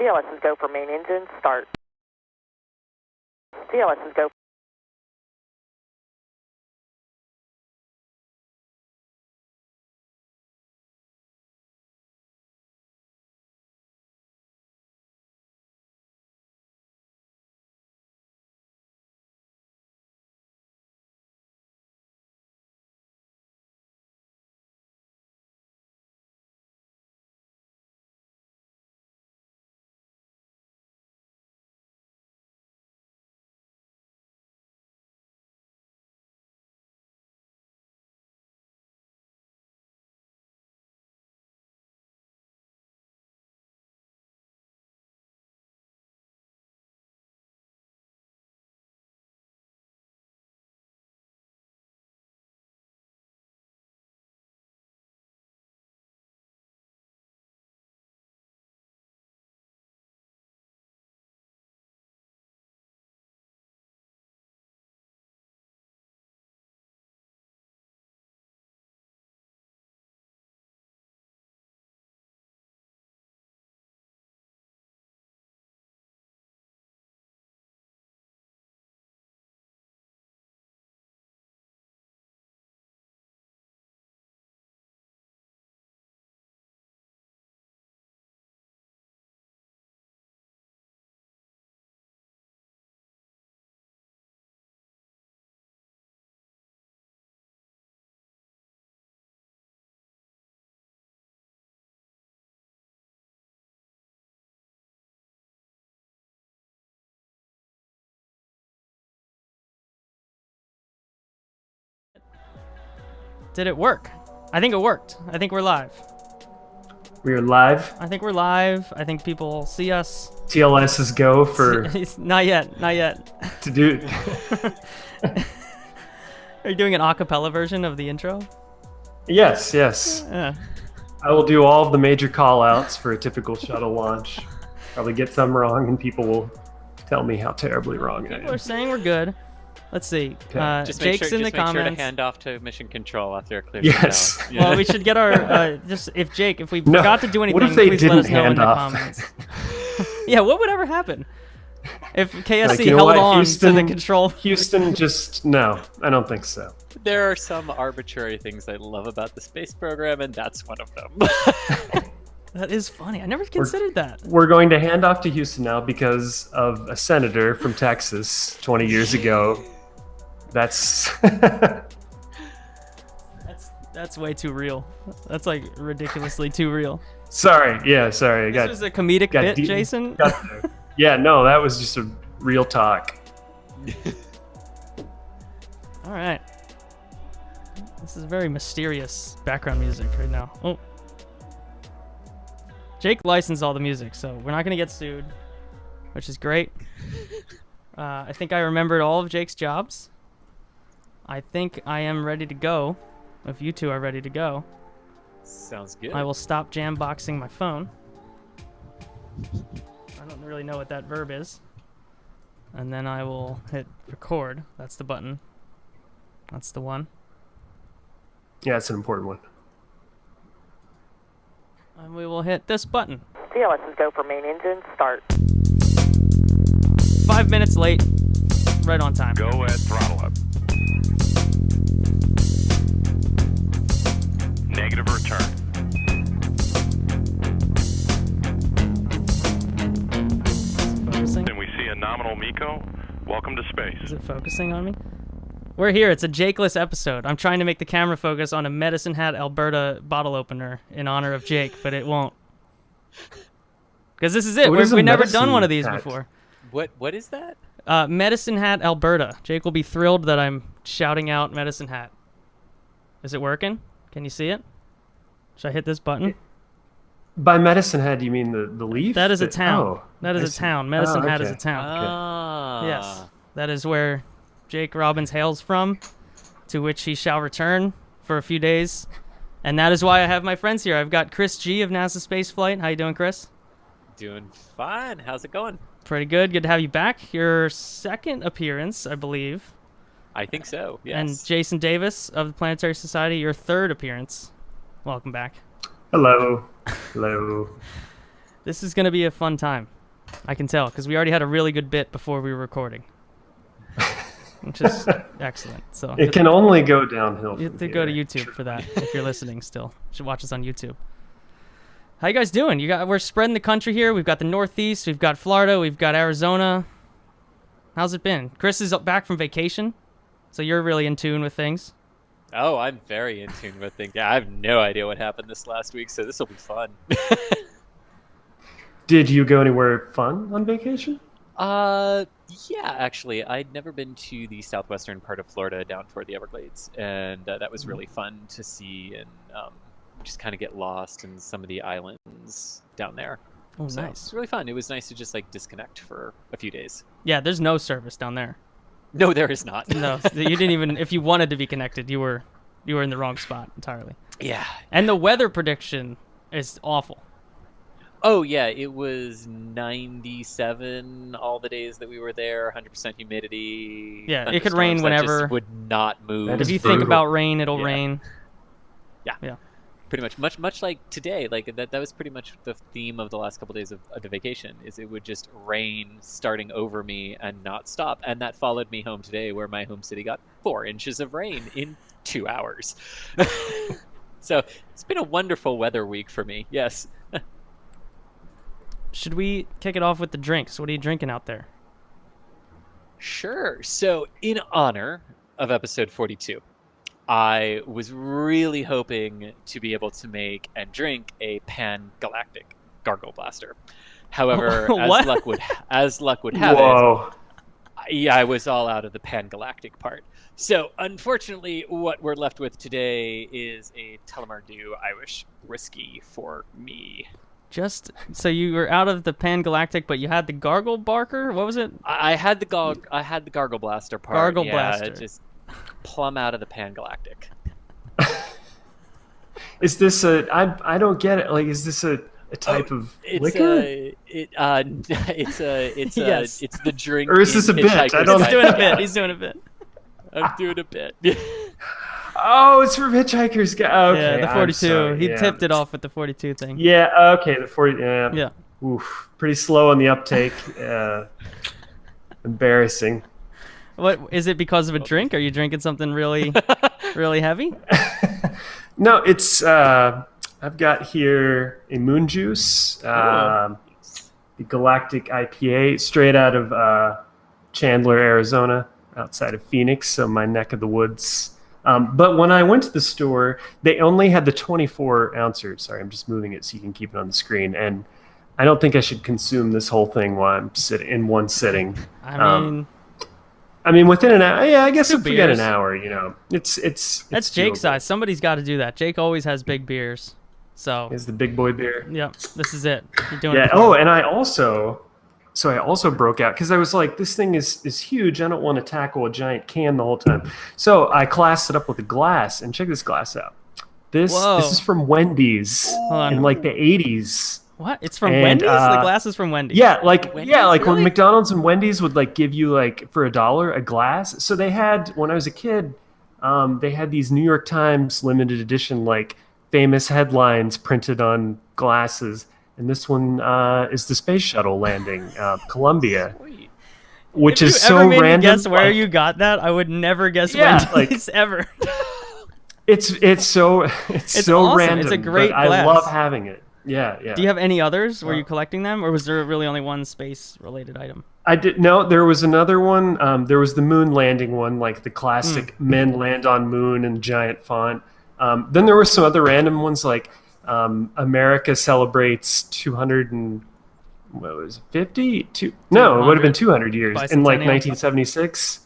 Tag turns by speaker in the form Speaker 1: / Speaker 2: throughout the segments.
Speaker 1: TLS is go for main engine, start. TLS is go.
Speaker 2: Did it work? I think it worked. I think we're live.
Speaker 3: We are live.
Speaker 2: I think we're live. I think people see us.
Speaker 3: TLS is go for
Speaker 2: Not yet. Not yet.
Speaker 3: to do.
Speaker 2: Are you doing an a cappella version of the intro?
Speaker 3: Yes, yes.
Speaker 2: Yeah.
Speaker 3: I will do all of the major call outs for a typical shuttle launch. Probably get some wrong, and people will tell me how terribly wrong I
Speaker 2: People are
Speaker 3: am.
Speaker 2: saying we're good. Let's see.
Speaker 3: Okay.
Speaker 4: Just make
Speaker 2: Jake's
Speaker 4: sure,
Speaker 2: in the
Speaker 4: just make sure to
Speaker 2: comments.
Speaker 4: hand off to mission control after it clears
Speaker 3: Yes.
Speaker 4: it out.
Speaker 2: Well, we should get our if we
Speaker 3: No.
Speaker 2: forgot to do anything,
Speaker 3: What if they
Speaker 2: please let us
Speaker 3: didn't
Speaker 2: know in
Speaker 3: hand
Speaker 2: the
Speaker 3: off?
Speaker 2: comments. Yeah, what would ever happen if KSC
Speaker 3: Like, you know
Speaker 2: held
Speaker 3: what,
Speaker 2: on
Speaker 3: Houston,
Speaker 2: to the control?
Speaker 3: Houston, just no. I don't think so.
Speaker 4: There are some arbitrary things I love about the space program, and that's one of them.
Speaker 2: That is funny. I never considered that.
Speaker 3: We're going to hand off to Houston now because of a senator from Texas 20 years ago. That's
Speaker 2: That's way too real. That's like ridiculously too real.
Speaker 3: sorry. Yeah, sorry. I
Speaker 2: This was a comedic bit, Jason.
Speaker 3: got there. Yeah, no, that was just a real talk.
Speaker 2: All right. This is very mysterious background music right now. Oh. Jake licensed all the music, so we're not going to get sued, which is great. I think I remembered all of Jake's jobs. I think I am ready to go. If you two are ready to go,
Speaker 4: Sounds good.
Speaker 2: I will stop jam boxing my phone. I don't really know what that verb is. And then I will hit record. That's the button. That's the one.
Speaker 3: Yeah, it's an important one.
Speaker 2: And we will hit this button.
Speaker 1: TLS is go for main engine, start.
Speaker 2: 5 minutes late. Right on time.
Speaker 5: Go at throttle up. Negative return.
Speaker 2: Focusing.
Speaker 5: And we see a nominal MECO. Welcome to space.
Speaker 2: Is it focusing on me? We're here. It's a Jakeless episode. I'm trying to make the camera focus on a Medicine Hat Alberta bottle opener in honor of Jake, but it won't. Because this is it.
Speaker 3: What is a
Speaker 2: We've never
Speaker 3: medicine
Speaker 2: done one of these
Speaker 3: hat?
Speaker 2: before.
Speaker 4: What is that?
Speaker 2: Medicine Hat Alberta. Jake will be thrilled that I'm shouting out Medicine Hat. Is it working? Can you see it? Should I hit this button?
Speaker 3: By Medicine Hat, you mean the leaf?
Speaker 2: That is a town.
Speaker 3: Oh,
Speaker 2: That
Speaker 3: I
Speaker 2: is a
Speaker 3: see.
Speaker 2: town. Medicine
Speaker 3: Oh,
Speaker 2: Hat is a
Speaker 3: okay.
Speaker 2: town.
Speaker 4: Ah.
Speaker 2: Yes. That is where Jake Robbins hails from, to which he shall return for a few days. And that is why I have my friends here. I've got Chris G of Spaceflight. How you doing, Chris?
Speaker 4: Doing fine. How's it going?
Speaker 2: Pretty good. Good to have you back. Your second appearance, I believe.
Speaker 4: I think so. Yes.
Speaker 2: And Jason Davis of the Planetary Society, your third appearance. Welcome back.
Speaker 3: Hello. Hello.
Speaker 2: This is going to be a fun time. I can tell, because we already had a really good bit before we were recording. Which is excellent. So
Speaker 3: It can only go downhill.
Speaker 2: you have to
Speaker 3: from
Speaker 2: go to
Speaker 3: here.
Speaker 2: YouTube for that if you're listening still. You should watch us on YouTube. How you guys doing? We're spreading the country here. We've got the Northeast, we've got Florida, we've got Arizona. How's it been? Chris is back from vacation, so you're really in tune with things.
Speaker 4: Oh, I'm very in tune with things. Yeah, I have no idea what happened this last week, so this will be fun.
Speaker 3: Did you go anywhere fun on vacation?
Speaker 4: Yeah, actually, I'd never been to the southwestern part of Florida down toward the Everglades, and that was really fun to see and just kind of get lost in some of the islands down there.
Speaker 2: Oh,
Speaker 4: So
Speaker 2: nice.
Speaker 4: It's really fun. It was nice to just like disconnect for a few days.
Speaker 2: Yeah, there's no service down there.
Speaker 4: No, there is not.
Speaker 2: No, you didn't even. If you wanted to be connected, you were in the wrong spot entirely.
Speaker 4: Yeah.
Speaker 2: And the weather prediction is awful.
Speaker 4: Oh yeah, it was 97 all the days that we were there. 100% humidity.
Speaker 2: Yeah, it could rain
Speaker 4: thunderstorms that
Speaker 2: whenever.
Speaker 4: just would not move.
Speaker 3: That
Speaker 2: If
Speaker 3: is
Speaker 2: you think
Speaker 3: brutal.
Speaker 2: about rain, it'll
Speaker 4: Yeah.
Speaker 2: rain.
Speaker 4: Yeah. Pretty much like today. Like that was pretty much the theme of the last couple days of the vacation. Is it would just rain starting over me and not stop, and that followed me home today, where my home city got 4 inches of rain in 2 hours. So it's been a wonderful weather week for me. Yes.
Speaker 2: Should we kick it off with the drinks? What are you drinking out there?
Speaker 4: Sure. So, in honor of episode 42, I was really hoping to be able to make and drink a pan-galactic gargle blaster. However,
Speaker 2: What?
Speaker 4: as luck would have it,
Speaker 3: Whoa.
Speaker 4: I was all out of the pan-galactic part. So, unfortunately, what we're left with today is a Tullamore Dew Irish whiskey for me.
Speaker 2: Just so you were out of the pan-galactic, but you had the gargle barker. What was it?
Speaker 4: I had the gargle blaster part.
Speaker 2: Gargle
Speaker 4: yeah,
Speaker 2: blaster.
Speaker 4: Just plumb out of the pan-galactic.
Speaker 3: Is this I don't get it. Like, is this a type of
Speaker 4: It's
Speaker 3: liquor?
Speaker 2: Yes.
Speaker 4: it's the drink.
Speaker 3: Or is
Speaker 4: in
Speaker 3: this a bit? I
Speaker 4: Hitchhiker's
Speaker 3: don't-
Speaker 2: He's
Speaker 4: Guide.
Speaker 2: doing a bit. He's doing a bit.
Speaker 4: I'm doing a bit.
Speaker 3: Oh, it's from Hitchhiker's Guide. Okay,
Speaker 2: Yeah, the
Speaker 3: I'm
Speaker 2: 42.
Speaker 3: sorry,
Speaker 2: He
Speaker 3: yeah.
Speaker 2: tipped it off with the 42 thing.
Speaker 3: Yeah, okay, the 40. Yeah.
Speaker 2: Yeah.
Speaker 3: Oof, pretty slow on the uptake. Embarrassing.
Speaker 2: What is it because of a drink? Are you drinking something really, really heavy?
Speaker 3: No, it's I've got here a moon juice, the Galactic IPA, straight out of Chandler, Arizona, outside of Phoenix, so my neck of the woods. But when I went to the store, they only had the 24 ouncer. Sorry, I'm just moving it so you can keep it on the screen. And I don't think I should consume this whole thing while I'm sitting in one sitting.
Speaker 2: I mean,
Speaker 3: Within an hour. Yeah, I guess
Speaker 2: Two
Speaker 3: if we get
Speaker 2: beers.
Speaker 3: an hour, it's
Speaker 2: that's Jake's
Speaker 3: doable.
Speaker 2: size. Somebody's got to do that. Jake always has big beers. So,
Speaker 3: Is the big boy beer.
Speaker 2: yep, this is it. You're doing
Speaker 3: Yeah.
Speaker 2: it.
Speaker 3: Oh, and I also broke out because I was like, this thing is huge. I don't want to tackle a giant can the whole time. So I classed it up with a glass, and check this glass out. This
Speaker 2: Whoa.
Speaker 3: is from Wendy's
Speaker 2: Hold on.
Speaker 3: in like the 80s.
Speaker 2: What? It's from
Speaker 3: And,
Speaker 2: Wendy's? The glass is from Wendy's.
Speaker 3: Yeah, like
Speaker 2: Wendy's?
Speaker 3: like when
Speaker 2: Really?
Speaker 3: McDonald's and Wendy's would like give you like for $1 a glass. So they had when I was a kid, they had these New York Times limited edition like famous headlines printed on glasses, and this one is the space shuttle landing, Columbia,
Speaker 4: Sweet.
Speaker 3: which
Speaker 2: If
Speaker 3: is
Speaker 2: you
Speaker 3: so
Speaker 2: ever made me
Speaker 3: random.
Speaker 2: guess where
Speaker 3: like,
Speaker 2: you got that, I would never guess
Speaker 3: Yeah,
Speaker 2: Wendy's ever.
Speaker 3: it's so
Speaker 2: awesome.
Speaker 3: random.
Speaker 2: It's a great
Speaker 3: but I
Speaker 2: glass.
Speaker 3: love having it. Yeah.
Speaker 2: Do you have any others? Were you collecting them, or was there really only one space-related item?
Speaker 3: I did no. There was another one. There was the moon landing one, like the classic men land on moon in giant font. Then there were some other random ones, like America celebrates 200 and what was it, 50? No, it would have been 200 years in like
Speaker 2: Bicentennial.
Speaker 3: 1976.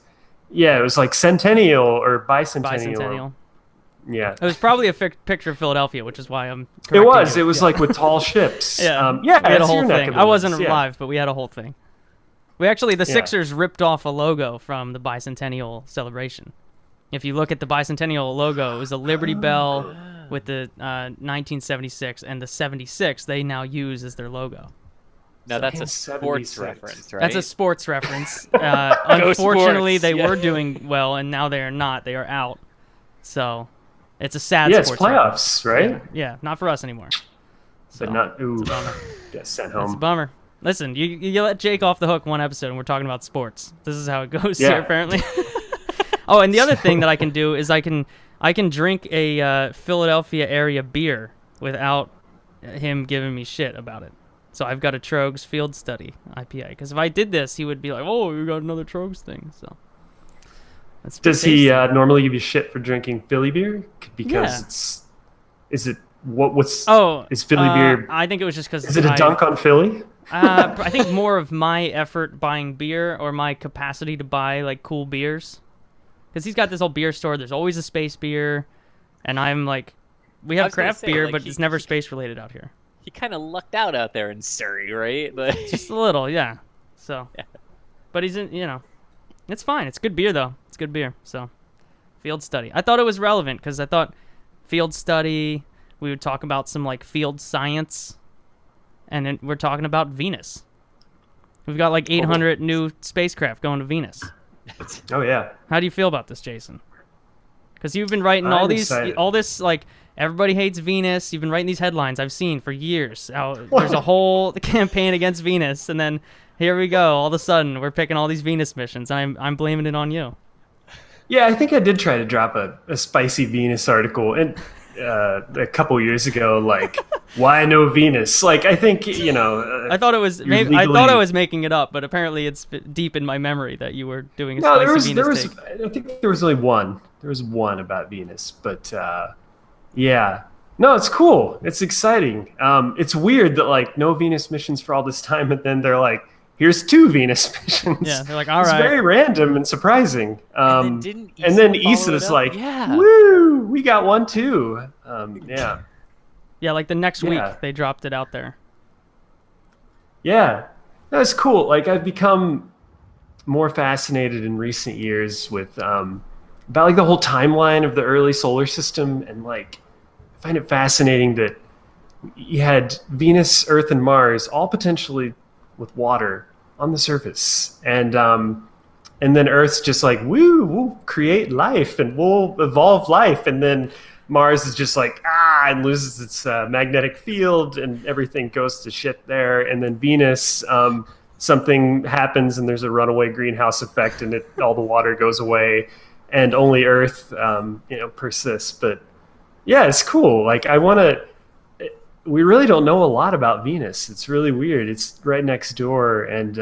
Speaker 3: Yeah, it was like centennial or bicentennial.
Speaker 2: Bicentennial.
Speaker 3: Yeah,
Speaker 2: It was probably a picture of Philadelphia, which is why I'm
Speaker 3: it
Speaker 2: correcting
Speaker 3: was.
Speaker 2: you.
Speaker 3: It was like with tall ships.
Speaker 2: Yeah,
Speaker 3: yeah.
Speaker 2: we had a
Speaker 3: it's
Speaker 2: whole
Speaker 3: your neck
Speaker 2: thing.
Speaker 3: of the
Speaker 2: I wasn't
Speaker 3: woods, yeah.
Speaker 2: alive, but we had a whole thing. We actually, the
Speaker 3: Yeah.
Speaker 2: Sixers ripped off a logo from the bicentennial celebration. If you look at the bicentennial logo, it was a Liberty Bell with the 1976, and the 76 they now use as their logo.
Speaker 4: Now that's a sports
Speaker 3: 76.
Speaker 4: reference, right?
Speaker 2: That's a sports reference. Unfortunately,
Speaker 4: sports,
Speaker 2: they
Speaker 4: yeah.
Speaker 2: were doing well, and now they are not. They are out. So it's a sad
Speaker 3: Yeah, it's
Speaker 2: sports
Speaker 3: playoffs,
Speaker 2: reference.
Speaker 3: right?
Speaker 2: Yeah, not for us anymore. So
Speaker 3: but not. Ooh,
Speaker 2: it's a bummer.
Speaker 3: got sent
Speaker 2: It's a
Speaker 3: home.
Speaker 2: bummer. Listen, you let Jake off the hook one episode, and we're talking about sports. This is how it goes
Speaker 3: Yeah.
Speaker 2: here, apparently. Oh, and the other thing that I can do is I can drink a Philadelphia area beer without him giving me shit about it. So I've got a Trogs Field Study IPA. Because if I did this, he would be like, "Oh, you got another Trogs thing." So that's
Speaker 3: Does
Speaker 2: pretty
Speaker 3: he
Speaker 2: tasty.
Speaker 3: normally give you shit for drinking Philly beer? Because
Speaker 2: Yeah.
Speaker 3: is it what's
Speaker 2: Oh,
Speaker 3: is Philly beer?
Speaker 2: I think it was just because
Speaker 3: Is it a dunk on Philly?
Speaker 2: I think more of my effort buying beer or my capacity to buy like cool beers. Because he's got this whole beer store. There's always a space beer. And I'm like, we
Speaker 4: I
Speaker 2: have
Speaker 4: was gonna
Speaker 2: craft
Speaker 4: say,
Speaker 2: beer,
Speaker 4: like,
Speaker 2: but it's never space related out here.
Speaker 4: He kind of lucked out there in Surrey, right? Like,
Speaker 2: Just a little, yeah. So, but he's in, it's fine. It's good beer, though. It's good beer. So, Field Study. I thought it was relevant because I thought Field Study, we would talk about some like field science. And then we're talking about Venus. We've got like 800 new spacecraft going to Venus.
Speaker 3: Oh yeah.
Speaker 2: How do you feel about this, Jason? Because you've been writing
Speaker 3: I'm excited.
Speaker 2: all this like everybody hates Venus. You've been writing these headlines I've seen for years. There's a whole campaign against Venus, and then here we go. All of a sudden, we're picking all these Venus missions. I'm blaming it on you.
Speaker 3: Yeah, I think I did try to drop a spicy Venus article and a couple years ago, like why no Venus? Like I think
Speaker 2: I thought it was
Speaker 3: you're
Speaker 2: maybe I thought
Speaker 3: legally-
Speaker 2: I was making it up, but apparently it's deep in my memory that you were doing a
Speaker 3: No,
Speaker 2: spicy
Speaker 3: there
Speaker 2: Venus
Speaker 3: was.
Speaker 2: take.
Speaker 3: I think there was only one. There was one about Venus, but yeah. No, it's cool. It's exciting. It's weird that like no Venus missions for all this time, and then they're like, here's 2 Venus missions.
Speaker 2: Yeah, they're like, all
Speaker 3: It's
Speaker 2: right.
Speaker 3: very random and surprising.
Speaker 4: and then didn't
Speaker 3: And then
Speaker 4: ESA follow it
Speaker 3: ESA's
Speaker 4: up?
Speaker 3: like,
Speaker 4: yeah.
Speaker 3: woo, we got one too. Yeah.
Speaker 2: Yeah, like the next week
Speaker 3: Yeah.
Speaker 2: they dropped it out there.
Speaker 3: Yeah, that's cool. Like I've become more fascinated in recent years with about like the whole timeline of the early solar system, and like I find it fascinating that you had Venus, Earth, and Mars all potentially with water on the surface, and then Earth's just like, woo, we'll create life and we'll evolve life, and then Mars is just like, and loses its magnetic field and everything goes to shit there. And then Venus, something happens and there's a runaway greenhouse effect and all the water goes away and only Earth, persists. But yeah, it's cool. Like we really don't know a lot about Venus. It's really weird. It's right next door. And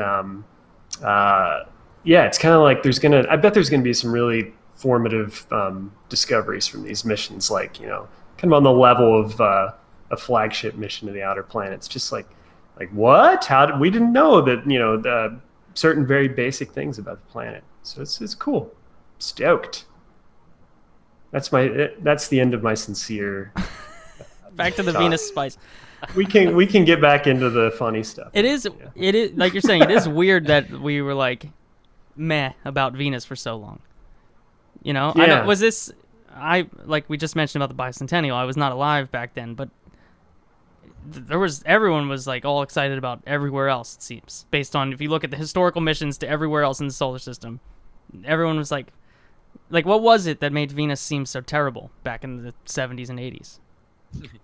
Speaker 3: it's kind of like I bet there's going to be some really formative discoveries from these missions, like kind of on the level of a flagship mission to the outer planets. Just like what? We didn't know that the certain very basic things about the planet. So it's cool. Stoked. That's the end of my sincere.
Speaker 2: Back to the
Speaker 3: talk.
Speaker 2: Venus spice.
Speaker 3: We can get back into the funny stuff.
Speaker 2: It is like you're saying. It is weird that we were like meh about Venus for so long. I
Speaker 3: Yeah.
Speaker 2: like we just mentioned about the bicentennial. I was not alive back then, but everyone was like all excited about everywhere else. It seems based on if you look at the historical missions to everywhere else in the solar system, everyone was like what was it that made Venus seem so terrible back in the 70s and 80s?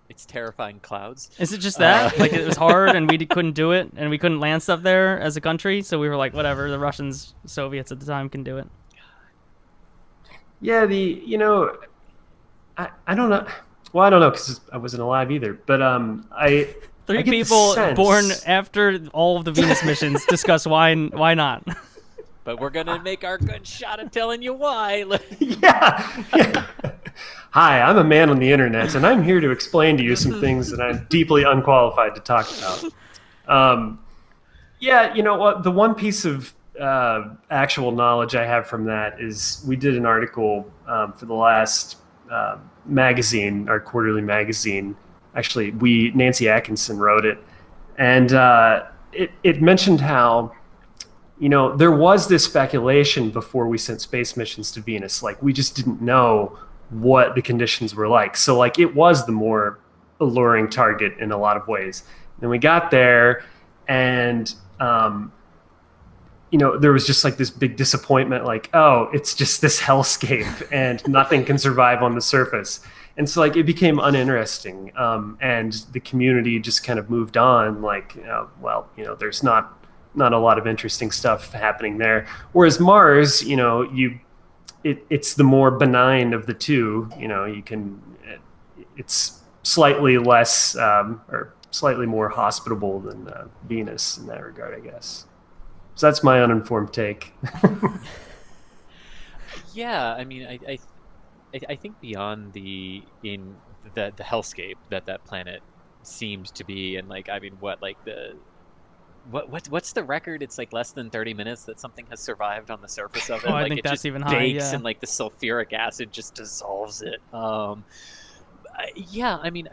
Speaker 4: It's terrifying clouds.
Speaker 2: Is it just that? Like it was hard and we couldn't do it and we couldn't land stuff there as a country, so we were like, whatever, the Russians, Soviets at the time can do it.
Speaker 3: Yeah, I don't know. Well, I don't know because I wasn't alive either. But I
Speaker 2: Three
Speaker 3: get the
Speaker 2: people
Speaker 3: sense-
Speaker 2: born after all of the Venus missions discuss why not.
Speaker 4: But we're gonna make our good shot at telling you why.
Speaker 3: Yeah. Hi, I'm a man on the internet, and I'm here to explain to you some things that I'm deeply unqualified to talk about. You know what? The one piece of actual knowledge I have from that is we did an article for the last magazine, our quarterly magazine. Actually, Nancy Atkinson wrote it, and it mentioned how there was this speculation before we sent space missions to Venus. Like we just didn't know what the conditions were like. So like it was the more alluring target in a lot of ways. Then we got there and there was just like this big disappointment, like, oh, it's just this hellscape and nothing can survive on the surface. And so like it became uninteresting, and the community just kind of moved on. Like, there's not a lot of interesting stuff happening there. Whereas Mars, it's the more benign of the two. It's slightly less or slightly more hospitable than Venus in that regard, I guess. So that's my uninformed take.
Speaker 4: Yeah, I mean, I think beyond the hellscape that planet seemed to be, and like, I mean, what's the record? It's like less than 30 minutes that something has survived on the surface of it.
Speaker 2: I
Speaker 4: Like
Speaker 2: think
Speaker 4: it
Speaker 2: that's
Speaker 4: just
Speaker 2: even high,
Speaker 4: bakes,
Speaker 2: yeah.
Speaker 4: and like the sulfuric acid just dissolves it. Yeah, I mean,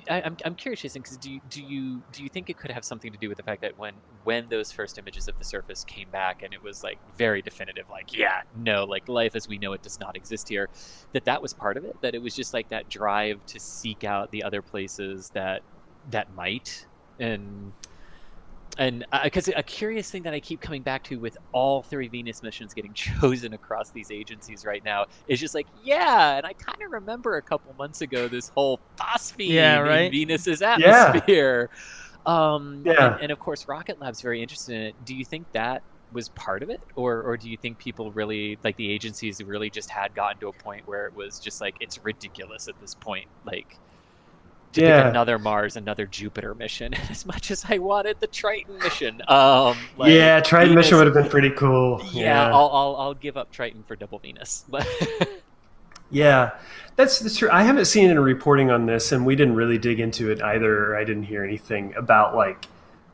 Speaker 4: I'm curious, Jason, because do you think it could have something to do with the fact that when those first images of the surface came back and it was like very definitive, like, yeah, no, like life as we know it does not exist here, that was part of it, that it was just like that drive to seek out the other places that might, and because a curious thing that I keep coming back to with all 3 Venus missions getting chosen across these agencies right now is just like, yeah, and I kind of remember a couple months ago this whole phosphine in Venus's atmosphere. And of course, Rocket Lab's very interested in it. Do you think that was part of it, or do you think people really, like the agencies, really just had gotten to a point where it was just like, it's ridiculous at this point, like, to pick another Mars, another Jupiter mission, as much as I wanted the Triton mission.
Speaker 3: Triton
Speaker 4: Venus,
Speaker 3: mission would have been pretty cool.
Speaker 4: Yeah, I'll give up Triton for double Venus.
Speaker 3: Yeah, that's true. I haven't seen any reporting on this, and we didn't really dig into it either. Or I didn't hear anything about like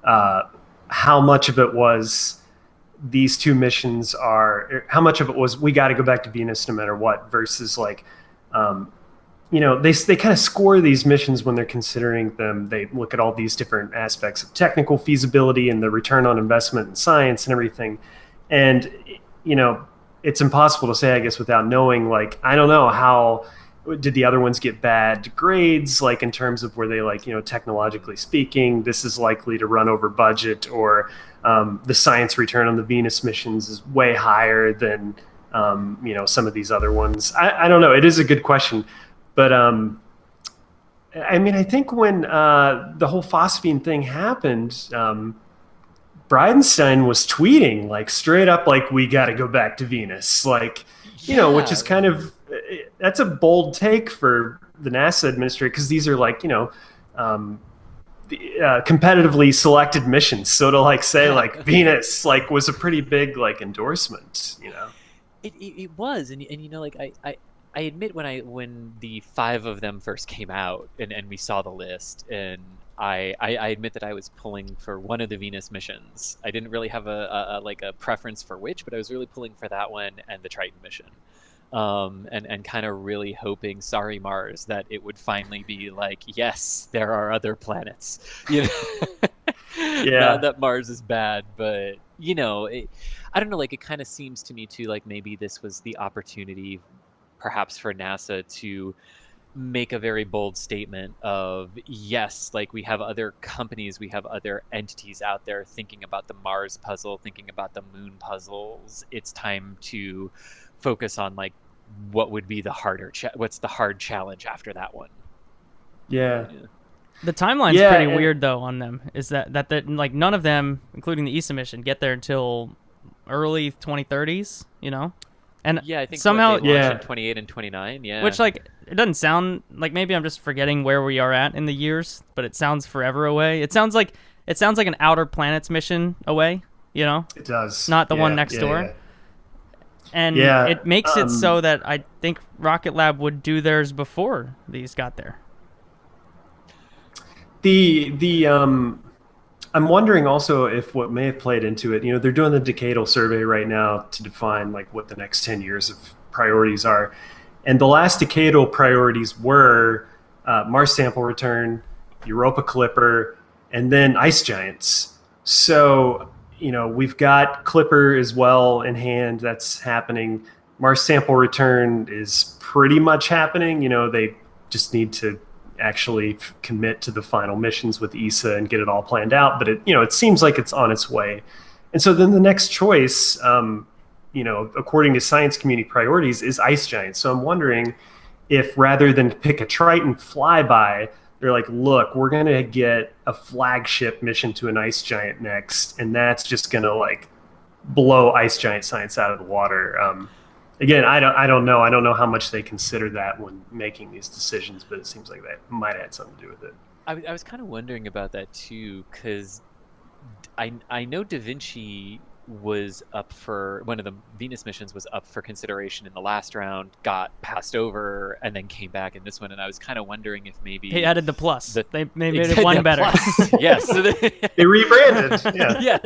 Speaker 3: how much of it was these 2 missions are. How much of it was we got to go back to Venus no matter what, versus like. They kind of score these missions when they're considering them. They look at all these different aspects of technical feasibility and the return on investment in science and everything. And, it's impossible to say, I guess, without knowing, like, I don't know, how did the other ones get bad grades, like in terms of where they, like, technologically speaking, this is likely to run over budget, or the science return on the Venus missions is way higher than, some of these other ones. I don't know. It is a good question. But I mean, I think when the whole phosphine thing happened, Bridenstine was tweeting like straight up, like, we got to go back to Venus, like, which is kind of, that's a bold take for the NASA administrator, because these are like, competitively selected missions. So to like say like Venus like was a pretty big like endorsement,
Speaker 4: It was, and like I admit when the 5 of them first came out and we saw the list, and I admit that I was pulling for one of the Venus missions. I didn't really have a preference for which, but I was really pulling for that one and the Triton mission, and kind of really hoping, sorry Mars, that it would finally be like, yes, there are other planets. Not that Mars is bad, but I don't know, like it kind of seems to me too like maybe this was the opportunity perhaps for NASA to make a very bold statement of, yes, like we have other companies, we have other entities out there thinking about the Mars puzzle, thinking about the moon puzzles. It's time to focus on like what would be the what's the hard challenge after that one.
Speaker 3: Yeah.
Speaker 2: The timeline's pretty weird though on them. Is that like none of them, including the ESA mission, get there until early 2030s, And
Speaker 4: I think
Speaker 2: somehow
Speaker 4: they launch in 28 and 29. Yeah,
Speaker 2: which like it doesn't sound like, maybe I'm just forgetting where we are at in the years, but it sounds forever away. It sounds like an Outer Planets mission away.
Speaker 3: It does.
Speaker 2: Not the one next door.
Speaker 3: Yeah.
Speaker 2: And it makes it so that I think Rocket Lab would do theirs before these got there.
Speaker 3: I'm wondering also if what may have played into it, they're doing the decadal survey right now to define like what the next 10 years of priorities are. And the last decadal priorities were Mars sample return, Europa Clipper, and then ice giants. So, we've got Clipper as well in hand. That's happening. Mars sample return is pretty much happening. They just need to actually commit to the final missions with ESA and get it all planned out. But it seems like it's on its way. And so then the next choice, according to science community priorities, is ice giants. So I'm wondering if rather than pick a Triton flyby, they're like, look, we're going to get a flagship mission to an ice giant next, and that's just going to like blow ice giant science out of the water. Again, I don't know. I don't know how much they consider that when making these decisions, but it seems like that might have had something to do with it.
Speaker 4: I was kind of wondering about that too, because I know Da Vinci was up for one of the Venus missions was up for consideration in the last round, got passed over, and then came back in this one. And I was kind of wondering if maybe
Speaker 2: They added the plus. They made it
Speaker 4: exactly,
Speaker 2: one
Speaker 4: the
Speaker 2: better.
Speaker 4: plus. Yes. So
Speaker 3: They rebranded. Yeah.
Speaker 4: yeah.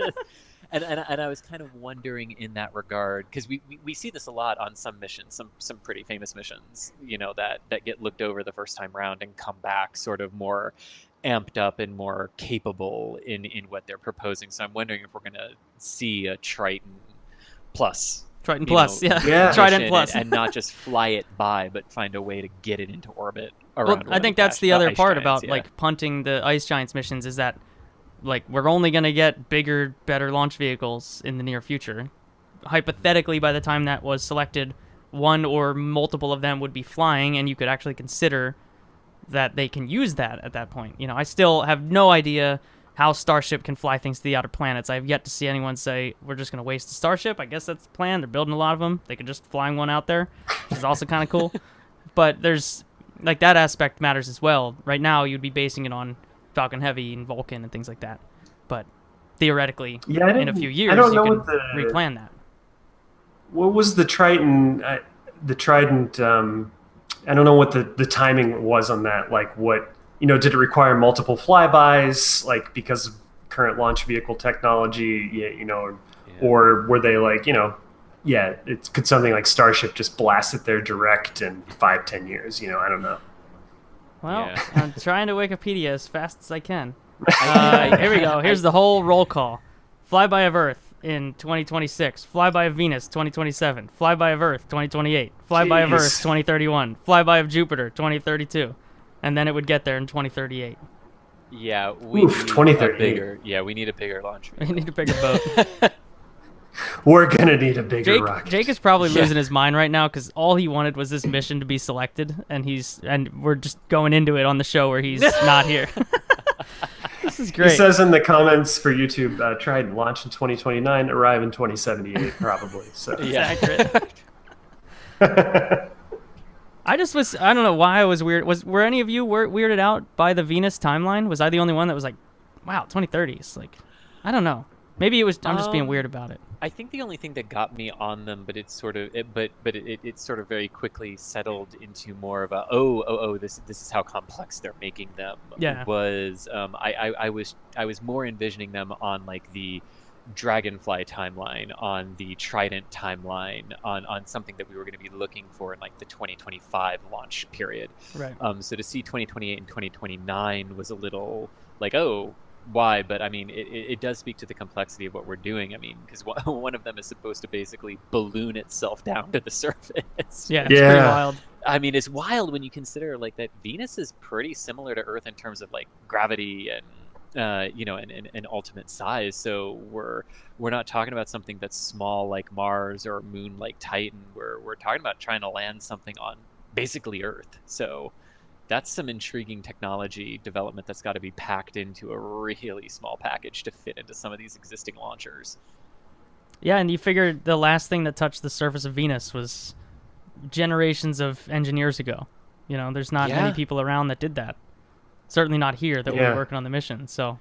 Speaker 4: And I was kind of wondering in that regard, because we see this a lot on some missions, some pretty famous missions, you know, that get looked over the first time round and come back sort of more amped up and more capable in what they're proposing. So I'm wondering if we're going to see a Triton Plus.
Speaker 2: Triton Plus, yeah.
Speaker 4: Trident
Speaker 2: Trident Plus.
Speaker 4: and not just fly it by, but find a way to get it into orbit around.
Speaker 2: Well, I think that's the other part about like punting the Ice Giants missions is that like we're only going to get bigger, better launch vehicles in the near future. Hypothetically, by the time that was selected, one or multiple of them would be flying, and you could actually consider that they can use that at that point. You know, I still have no idea how Starship can fly things to the outer planets. I have yet to see anyone say, we're just going to waste the Starship. I guess that's the plan. They're building a lot of them. They could just flying one out there, which is also kind of cool. But there's, like, that aspect matters as well. Right now, you'd be basing it on Falcon Heavy and Vulcan and things like that. But theoretically, in a few years, you can replan that.
Speaker 3: What was the Triton? The Trident, I don't know what the timing was on that. Like, what, you know, did it require multiple flybys, like, because of current launch vehicle technology, you know, or were they like, you know, could something like Starship just blast it there direct in 5-10 years? You know, I don't know.
Speaker 2: Well, I'm trying to Wikipedia as fast as I can. Here we go. Here's the whole roll call. Flyby of Earth in 2026. Flyby of Venus 2027. Flyby of Earth 2028. Flyby of Earth 2031. Flyby of Jupiter 2032. And then it would get there in 2038.
Speaker 4: Yeah, we need a bigger. Yeah, we need a bigger launch vehicle.
Speaker 2: We need a bigger boat.
Speaker 3: We're gonna need a bigger rocket.
Speaker 2: Jake is probably losing his mind right now because all he wanted was this mission to be selected, and we're just going into it on the show where he's not here. This is great.
Speaker 3: He says in the comments for YouTube, Trident launch in 2029, arrive in 2078, probably. So
Speaker 2: yeah, accurate. I don't know why I was weird. Were any of you weirded out by the Venus timeline? Was I the only one that was like, wow, 2030s? Like, I don't know. Maybe it was. I'm just being weird about it.
Speaker 4: I think the only thing that got me on them, but it's sort of, it sort of very quickly settled into more of a this is how complex they're making them.
Speaker 2: Yeah.
Speaker 4: Was I was more envisioning them on like the Dragonfly timeline, on the Trident timeline, on something that we were going to be looking for in like the 2025 launch period.
Speaker 2: Right.
Speaker 4: So to see 2028 and 2029 was a little like, oh, why? But I mean, it does speak to the complexity of what we're doing. I mean, because one of them is supposed to basically balloon itself down to the surface.
Speaker 2: Yeah, it's pretty wild.
Speaker 4: I mean, it's wild when you consider like that Venus is pretty similar to Earth in terms of like gravity and you know, and ultimate size. So we're not talking about something that's small like Mars or Moon like Titan. We're talking about trying to land something on basically Earth. So that's some intriguing technology development that's got to be packed into a really small package to fit into some of these existing launchers.
Speaker 2: Yeah, and you figured the last thing that touched the surface of Venus was generations of engineers ago. You know, there's not many people around that did that. Certainly not here that were working on the mission. So.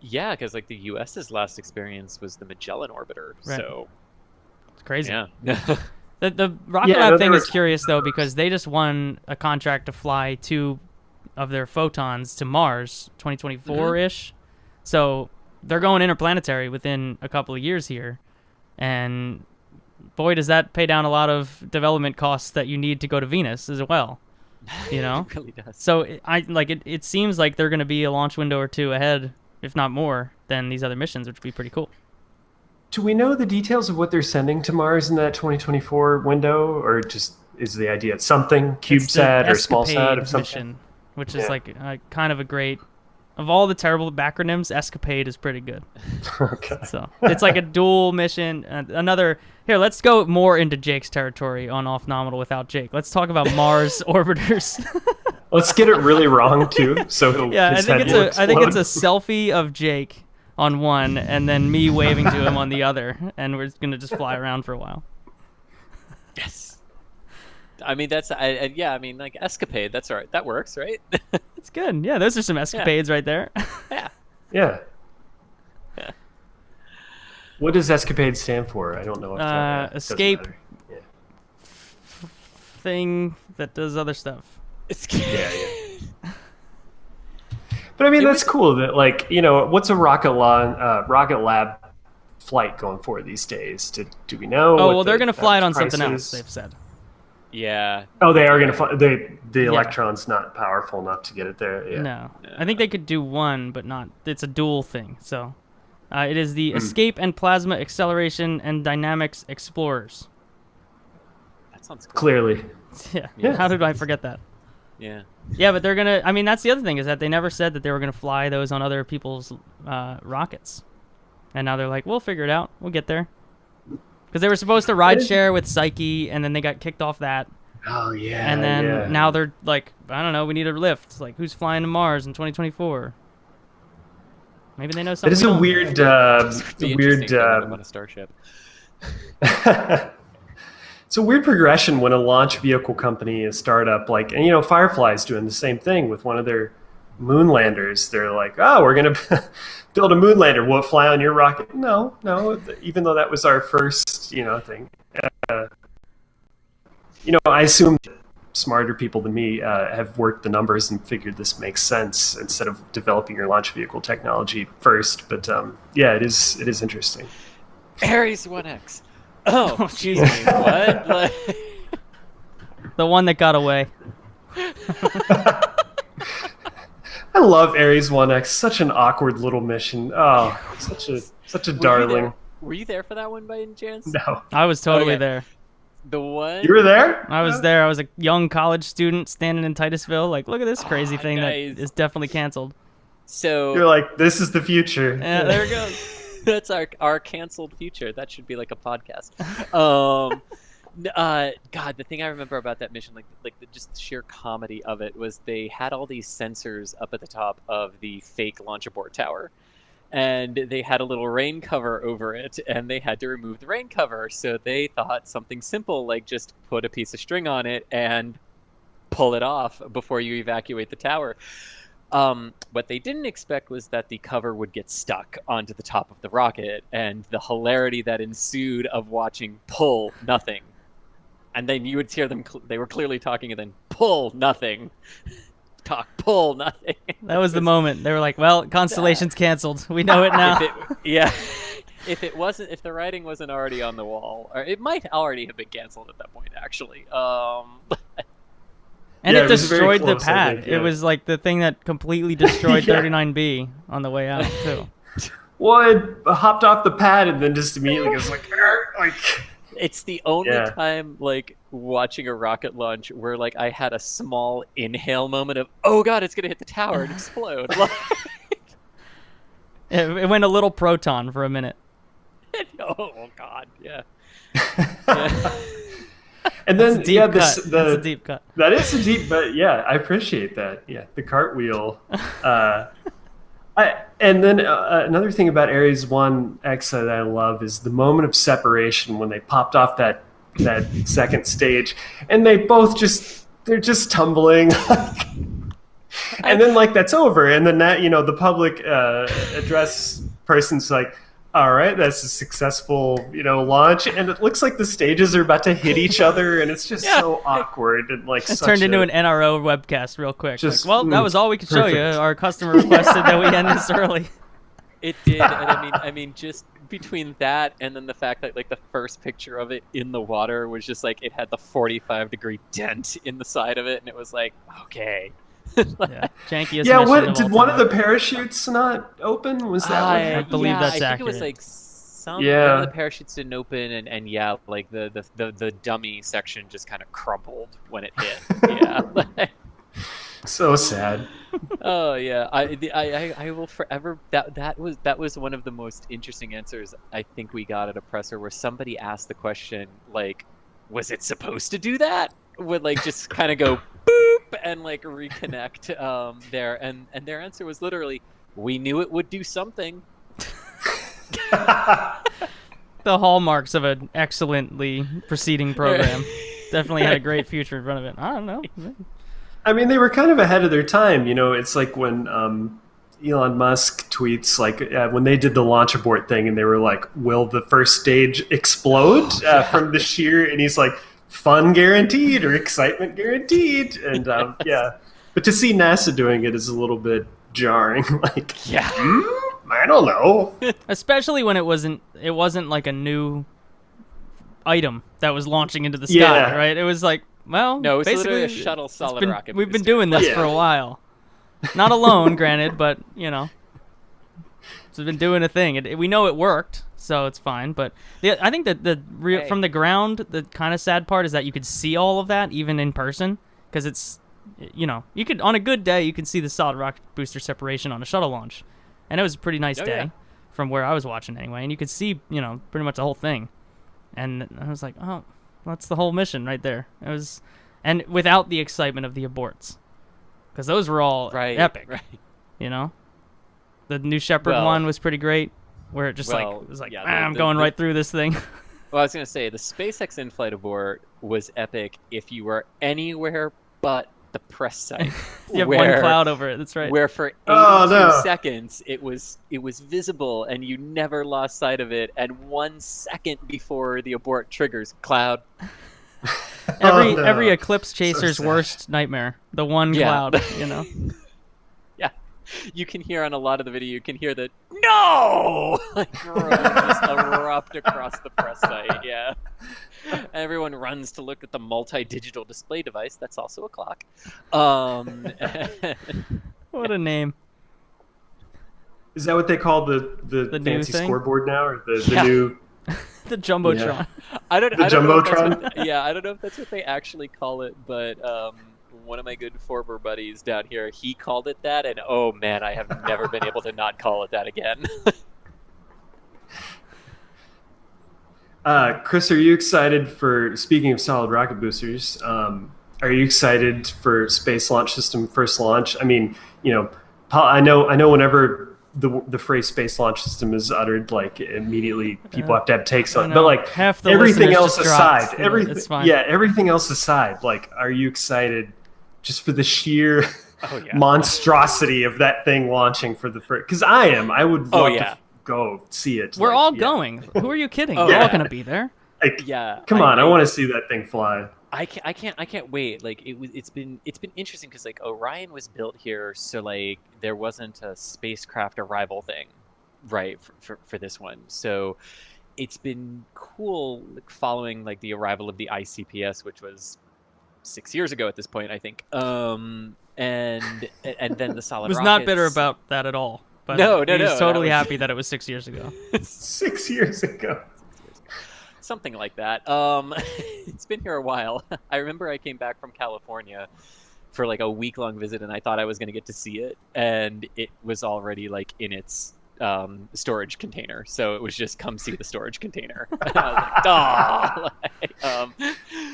Speaker 4: Yeah, because like the U.S.'s last experience was the Magellan orbiter.
Speaker 2: Right.
Speaker 4: So.
Speaker 2: It's crazy.
Speaker 4: Yeah.
Speaker 2: The Rocket Lab thing is curious, though, because they just won a contract to fly 2 of their Photons to Mars, 2024-ish. So they're going interplanetary within a couple of years here. And boy, does that pay down a lot of development costs that you need to go to Venus as well. You know?
Speaker 4: It really does.
Speaker 2: So it seems like they're going to be a launch window or 2 ahead, if not more, than these other missions, which would be pretty cool.
Speaker 3: Do we know the details of what they're sending to Mars in that 2024 window, or just is the idea it's something CubeSat or SmallSat or something?
Speaker 2: Mission, which is like kind of a great Of all the terrible acronyms, Escapade is pretty good.
Speaker 3: Okay.
Speaker 2: So it's like a dual mission. Here, let's go more into Jake's territory on Off-Nominal without Jake. Let's talk about Mars orbiters.
Speaker 3: Let's get it really wrong too. So
Speaker 2: Yeah,
Speaker 3: his
Speaker 2: I
Speaker 3: head
Speaker 2: think
Speaker 3: will
Speaker 2: it's a
Speaker 3: explode.
Speaker 2: selfie of Jake on one, and then me waving to him on the other, and we're gonna just fly around for a while.
Speaker 4: Yes. I mean, yeah, I mean, like, escapade, that's all right. That works, right?
Speaker 2: It's good. Yeah, those are some escapades right there.
Speaker 4: Yeah.
Speaker 3: Yeah.
Speaker 4: Yeah.
Speaker 3: What does escapade stand for? I don't know. If doesn't
Speaker 2: escape.
Speaker 3: matter. Yeah.
Speaker 2: Thing that does other stuff.
Speaker 3: Yeah. But I mean, that's cool. That what's a rocket lab flight going for these days? Do we know?
Speaker 2: Oh
Speaker 3: what
Speaker 2: well, they're
Speaker 3: the
Speaker 2: gonna fly it on
Speaker 3: price
Speaker 2: something else.
Speaker 3: is?
Speaker 2: They've said.
Speaker 4: Yeah.
Speaker 3: Oh, they are gonna fly. The electron's not powerful enough to get it there. Yeah.
Speaker 2: No, I think they could do one, but not. It's a dual thing. So, it is the Escape and Plasma Acceleration and Dynamics Explorers.
Speaker 4: That sounds cool.
Speaker 3: Clearly.
Speaker 2: Yeah. How did I forget that?
Speaker 4: Yeah.
Speaker 2: Yeah, but they're gonna. I mean, that's the other thing is that they never said that they were gonna fly those on other people's rockets, and now they're like, we'll figure it out. We'll get there. Because they were supposed to ride share with Psyche, and then they got kicked off that.
Speaker 3: Oh yeah.
Speaker 2: And then now they're like, I don't know, we need a lift. Like, who's flying to Mars in 2024? Maybe they know something.
Speaker 3: It is a weird,
Speaker 4: Be interesting to have them on a starship.
Speaker 3: It's a weird progression when a launch vehicle company, a startup, and Firefly's doing the same thing with one of their moon landers. They're like, oh, we're gonna build a moon lander. Will it fly on your rocket? No. Even though that was our first, thing. I assume smarter people than me have worked the numbers and figured this makes sense instead of developing your launch vehicle technology first. But yeah, it is interesting.
Speaker 4: Ares 1X. Oh, excuse me. What? Like...
Speaker 2: The one that got away.
Speaker 3: I love Ares 1X. Such an awkward little mission. Oh, such a darling.
Speaker 4: Were you there for that one by any chance?
Speaker 3: No.
Speaker 2: I was totally
Speaker 4: Okay.
Speaker 2: there.
Speaker 4: The one.
Speaker 3: You were there?
Speaker 2: I was there. I was a young college student standing in Titusville. Like, look at this crazy thing
Speaker 4: nice.
Speaker 2: that is definitely canceled.
Speaker 4: So.
Speaker 3: You're like, this is the future.
Speaker 2: Yeah, there it goes.
Speaker 4: That's our canceled future. That should be like a podcast. God, the thing I remember about that mission, just the sheer comedy of it, was they had all these sensors up at the top of the fake launch abort tower, and they had a little rain cover over it, and they had to remove the rain cover. So they thought something simple, like just put a piece of string on it and pull it off before you evacuate the tower. What they didn't expect was that the cover would get stuck onto the top of the rocket, and the hilarity that ensued of watching pull nothing. And then you would hear them, they were clearly talking, and then pull nothing. Pull nothing.
Speaker 2: That was the moment. They were like, well, Constellation's canceled. We know it now.
Speaker 4: If the writing wasn't already on the wall, or it might already have been canceled at that point, actually.
Speaker 2: And
Speaker 3: Yeah,
Speaker 2: it
Speaker 3: it was very
Speaker 2: destroyed the
Speaker 3: close, I
Speaker 2: pad.
Speaker 3: think, yeah.
Speaker 2: It was like the thing that completely destroyed
Speaker 3: Yeah.
Speaker 2: 39B on the way out, too.
Speaker 3: Well, it hopped off the pad and then just immediately goes like.
Speaker 4: It's the only
Speaker 3: Yeah.
Speaker 4: time, watching a rocket launch where, I had a small inhale moment of, oh god, it's gonna hit the tower and explode.
Speaker 2: It went a little proton for a minute.
Speaker 4: Oh god, yeah.
Speaker 3: And then
Speaker 2: That's a deep cut.
Speaker 3: That is a deep, but yeah, I appreciate that. Yeah, the cartwheel. And then another thing about Ares 1X that I love is the moment of separation when they popped off that second stage, and they're just tumbling. And then that's over, and then the public address person's like, all right, that's a successful launch, and it looks like the stages are about to hit each other, and it's just so awkward and
Speaker 2: It turned into an NRO webcast real quick. Well, that was all we could show you.
Speaker 3: Perfect.
Speaker 2: Our customer requested that we end this early.
Speaker 4: It did, and I mean, just between that and then the fact that the first picture of it in the water was just it had the 45-degree dent in the side of it, and it was like, okay.
Speaker 2: Yeah, jankiest
Speaker 3: Yeah,
Speaker 2: mission
Speaker 3: did
Speaker 2: all
Speaker 3: one of
Speaker 2: time.
Speaker 3: the parachutes not open? Was that what
Speaker 2: I
Speaker 3: happened?
Speaker 2: believe that's
Speaker 4: I think
Speaker 2: accurate.
Speaker 4: it was one
Speaker 3: Yeah.
Speaker 4: of the parachutes didn't open, and yeah, the dummy section just kind of crumbled when it hit. Yeah.
Speaker 3: So sad.
Speaker 4: Oh yeah, I will forever. That was one of the most interesting answers I think we got at a presser, where somebody asked the question like, was it supposed to do that? Would like just kind of go boop and like reconnect there, and their answer was literally, we knew it would do something.
Speaker 2: The hallmarks of an excellently proceeding program. Definitely had a great future in front of it. I don't know.
Speaker 3: I mean, they were kind of ahead of their time. You know, it's like when Elon Musk tweets, like when they did the launch abort thing, and they were like, "Will the first stage explode from the sheer?" And he's like, "Fun guaranteed" or "Excitement guaranteed." And yeah, but to see NASA doing it is a little bit jarring. Like, I don't know.
Speaker 2: Especially when it wasn't like a new item that was launching into the sky, right? It was like, well,
Speaker 4: no, it's
Speaker 2: basically
Speaker 4: literally a shuttle solid rocket.
Speaker 2: We've been doing this for a while. Not alone, granted, but you know, it's been doing a thing. We know it worked, so it's fine. But I think that from the ground, the kind of sad part is that you could see all of that even in person, because it's, you know, you could, on a good day, you can see the solid rocket booster separation on a shuttle launch, and it was a pretty nice day from where I was watching anyway, and you could see, you know, pretty much the whole thing. And I was like, oh, that's the whole mission right there. It was, and without the excitement of the aborts, because those were all epic. Right. You know, the New Shepard one was pretty great, where it just it was like, I'm going right through this thing.
Speaker 4: Well, I was gonna say the SpaceX in-flight abort was epic if you were anywhere but the press site.
Speaker 2: You have one cloud over it. That's right.
Speaker 4: Where for 82 seconds it was visible and you never lost sight of it, and 1 second before the abort triggers, cloud.
Speaker 2: Every eclipse chaser's worst nightmare. The one cloud, you know.
Speaker 4: Yeah. You can hear on a lot of the video, you can hear the no like just erupt across the press site. Yeah. Everyone runs to look at the multi-digital display device. That's also a clock.
Speaker 2: What a name.
Speaker 3: Is that what they call the fancy scoreboard now, or the new
Speaker 2: the Jumbotron?
Speaker 4: Yeah.
Speaker 3: I don't Jumbotron?
Speaker 4: I don't know if that's what they actually call it, but one of my good former buddies down here, he called it that, and oh man, I have never been able to not call it that again.
Speaker 3: Chris, are you excited for, speaking of solid rocket boosters, are you excited for Space Launch System first launch? I mean, you know, I know whenever the phrase Space Launch System is uttered, like immediately people have to have takes on it. But like everything else aside, everything else aside, like, are you excited just for the sheer monstrosity of that thing launching for the first? Because I am. I would love to go see it.
Speaker 2: We're all going. Who are you kidding? We're all gonna be there.
Speaker 3: Like, come on, I want to see that thing fly.
Speaker 4: I can't wait. Like it's been interesting because like Orion was built here, so like there wasn't a spacecraft arrival thing, right, for this one. So it's been cool following like the arrival of the ICPS, which was 6 years ago at this point, I think. And then the solid
Speaker 2: was
Speaker 4: rockets.
Speaker 2: Not bitter about that at all. But
Speaker 4: no.
Speaker 2: He was totally happy that it was 6 years ago.
Speaker 3: 6 years ago.
Speaker 4: Something like that. It's been here a while. I remember I came back from California for like a week-long visit, and I thought I was going to get to see it, and it was already like in its storage container. So it was just come see the storage container. And I was like,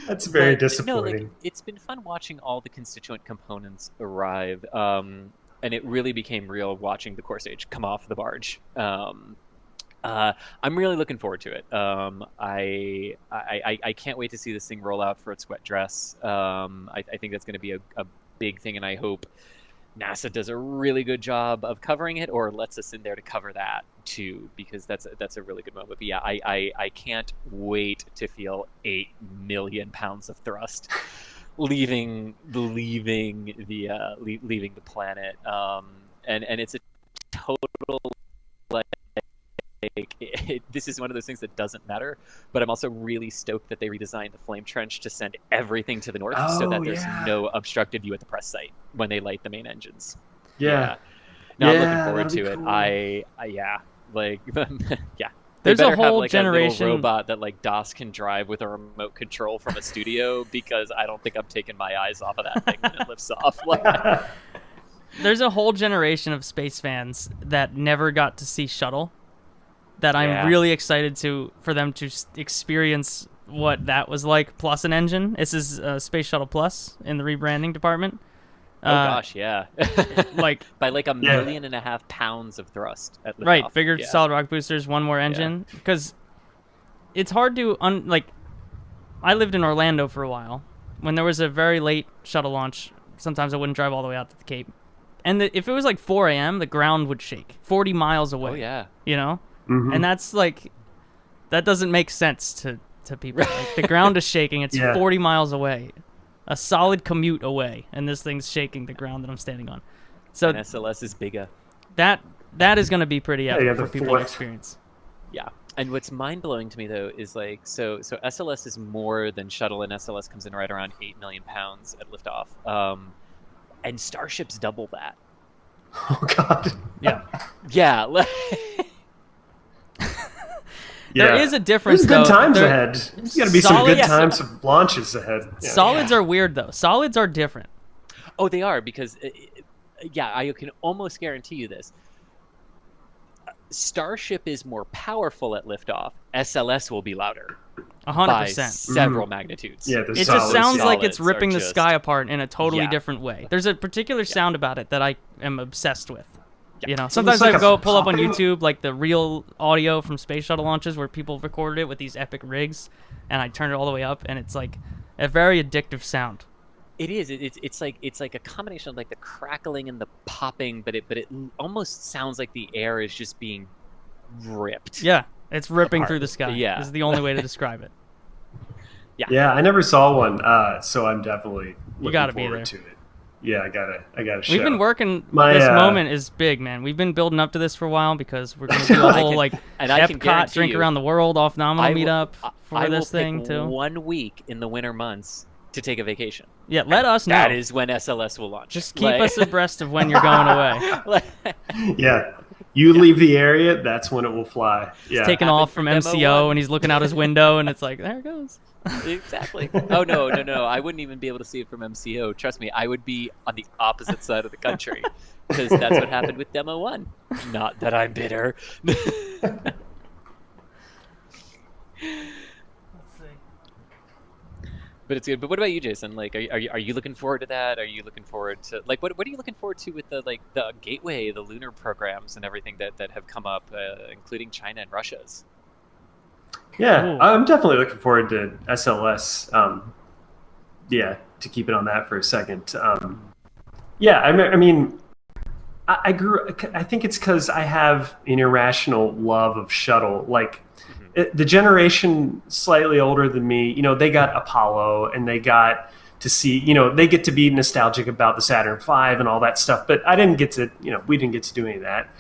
Speaker 3: that's very disappointing.
Speaker 4: No, like, it's been fun watching all the constituent components arrive. And it really became real watching the core stage come off the barge. I'm really looking forward to it. I can't wait to see this thing roll out for its wet dress. I think that's going to be a big thing, and I hope NASA does a really good job of covering it, or lets us in there to cover that too, because that's a really good moment. But yeah, I can't wait to feel 8 million pounds of thrust leaving the planet, and it's a total this is one of those things that doesn't matter, but I'm also really stoked that they redesigned the flame trench to send everything to the north, so that there's no obstructed view at the press site when they light the main engines.
Speaker 3: No,
Speaker 4: I'm looking forward to it.
Speaker 2: Cool.
Speaker 4: Yeah.
Speaker 2: There's a whole
Speaker 4: like
Speaker 2: generation
Speaker 4: a little robot that like DOS can drive with a remote control from a studio, because I don't think I'm taking my eyes off of that thing when it lifts off.
Speaker 2: there's a whole generation of space fans that never got to see Shuttle that I'm really excited for them to experience what that was like, plus an engine. This is Space Shuttle Plus in the rebranding department.
Speaker 4: Oh gosh, yeah.
Speaker 2: Like
Speaker 4: by like 1.5 million pounds of thrust at liftoff.
Speaker 2: Right, bigger solid rocket boosters, one more engine. Because it's hard to I lived in Orlando for a while. When there was a very late shuttle launch, sometimes I wouldn't drive all the way out to the Cape. And if it was like 4 a.m., the ground would shake 40 miles away.
Speaker 4: Oh yeah.
Speaker 2: You know? Mm-hmm. And that's like, that doesn't make sense to people. Like, the ground is shaking. It's 40 miles away. A solid commute away. And this thing's shaking the ground that I'm standing on. So
Speaker 4: and SLS is bigger.
Speaker 2: That is going to be pretty epic for people to experience.
Speaker 4: Yeah. And what's mind-blowing to me, though, is like, so SLS is more than Shuttle, and SLS comes in right around 8 million pounds at liftoff. And Starship's double that.
Speaker 3: Oh, God.
Speaker 2: Yeah.
Speaker 4: Yeah.
Speaker 2: There is a difference,
Speaker 3: There's good
Speaker 2: though.
Speaker 3: times ahead. There's got to be some good times of launches ahead. Yeah.
Speaker 2: Solids are weird, though. Solids are different.
Speaker 4: Oh, they are, because, I can almost guarantee you this. Starship is more powerful at liftoff. SLS will be louder.
Speaker 2: 100%.
Speaker 4: By several magnitudes.
Speaker 3: Yeah,
Speaker 2: it just sounds like it's ripping the sky apart in a totally different way. There's a particular sound about it that I am obsessed with. Yeah. You know, sometimes I go pull up on YouTube like the real audio from space shuttle launches where people recorded it with these epic rigs, and I turn it all the way up, and it's like a very addictive sound.
Speaker 4: It is. It's like a combination of like the crackling and the popping, but it almost sounds like the air is just being ripped.
Speaker 2: Yeah, it's ripping
Speaker 3: apart.
Speaker 2: through the sky.
Speaker 4: Yeah,
Speaker 2: is the only way to describe it.
Speaker 3: Yeah, I never saw one, so I'm definitely looking
Speaker 2: be
Speaker 3: forward
Speaker 2: there.
Speaker 3: to it. Yeah, I gotta show.
Speaker 2: We've been working. This moment is big, man. We've been building up to this for a while because we're gonna do a whole Epcot drink around the world Off-Nominal meetup for this thing too.
Speaker 4: 1 week in the winter months to take a vacation.
Speaker 2: Yeah, let us know.
Speaker 4: That is when SLS will launch.
Speaker 2: Just keep us abreast of when you're going away.
Speaker 3: Yeah. You leave the area, that's when it will fly. Yeah.
Speaker 2: He's taking off from MCO and he's looking out his window and it's like, there it goes.
Speaker 4: Exactly. Oh, no. I wouldn't even be able to see it from MCO. Trust me, I would be on the opposite side of the country because that's what happened with Demo 1. Not that I'm bitter. But it's good. But what about you, Jason? Like, are you looking forward to that? Are you looking forward to what are you looking forward to with the Gateway, the Lunar programs, and everything that have come up, including China and Russia's?
Speaker 3: Yeah,
Speaker 2: Ooh.
Speaker 3: I'm definitely looking forward to SLS. To keep it on that for a second. I mean, I grew. I think it's because I have an irrational love of shuttle. Like. The generation slightly older than me, they got Apollo and they got to see, they get to be nostalgic about the Saturn V and all that stuff. But I didn't get to, we didn't get to do any of that.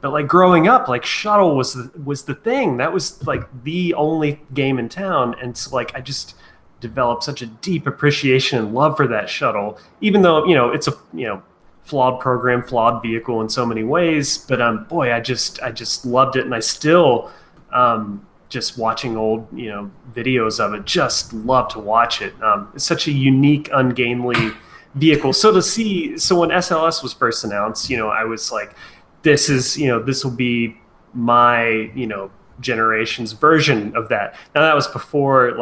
Speaker 3: But like growing up, like shuttle was the thing. That was like the only game in town. And so like I just developed such a deep appreciation and love for that shuttle, even though, it's a, flawed program, flawed vehicle in so many ways. But boy, I just loved it, and I still. Just watching old, videos of it, just love to watch it. It's such a unique, ungainly vehicle. So when SLS was first announced, I was like, this will be my, generation's version of that. Now that was before,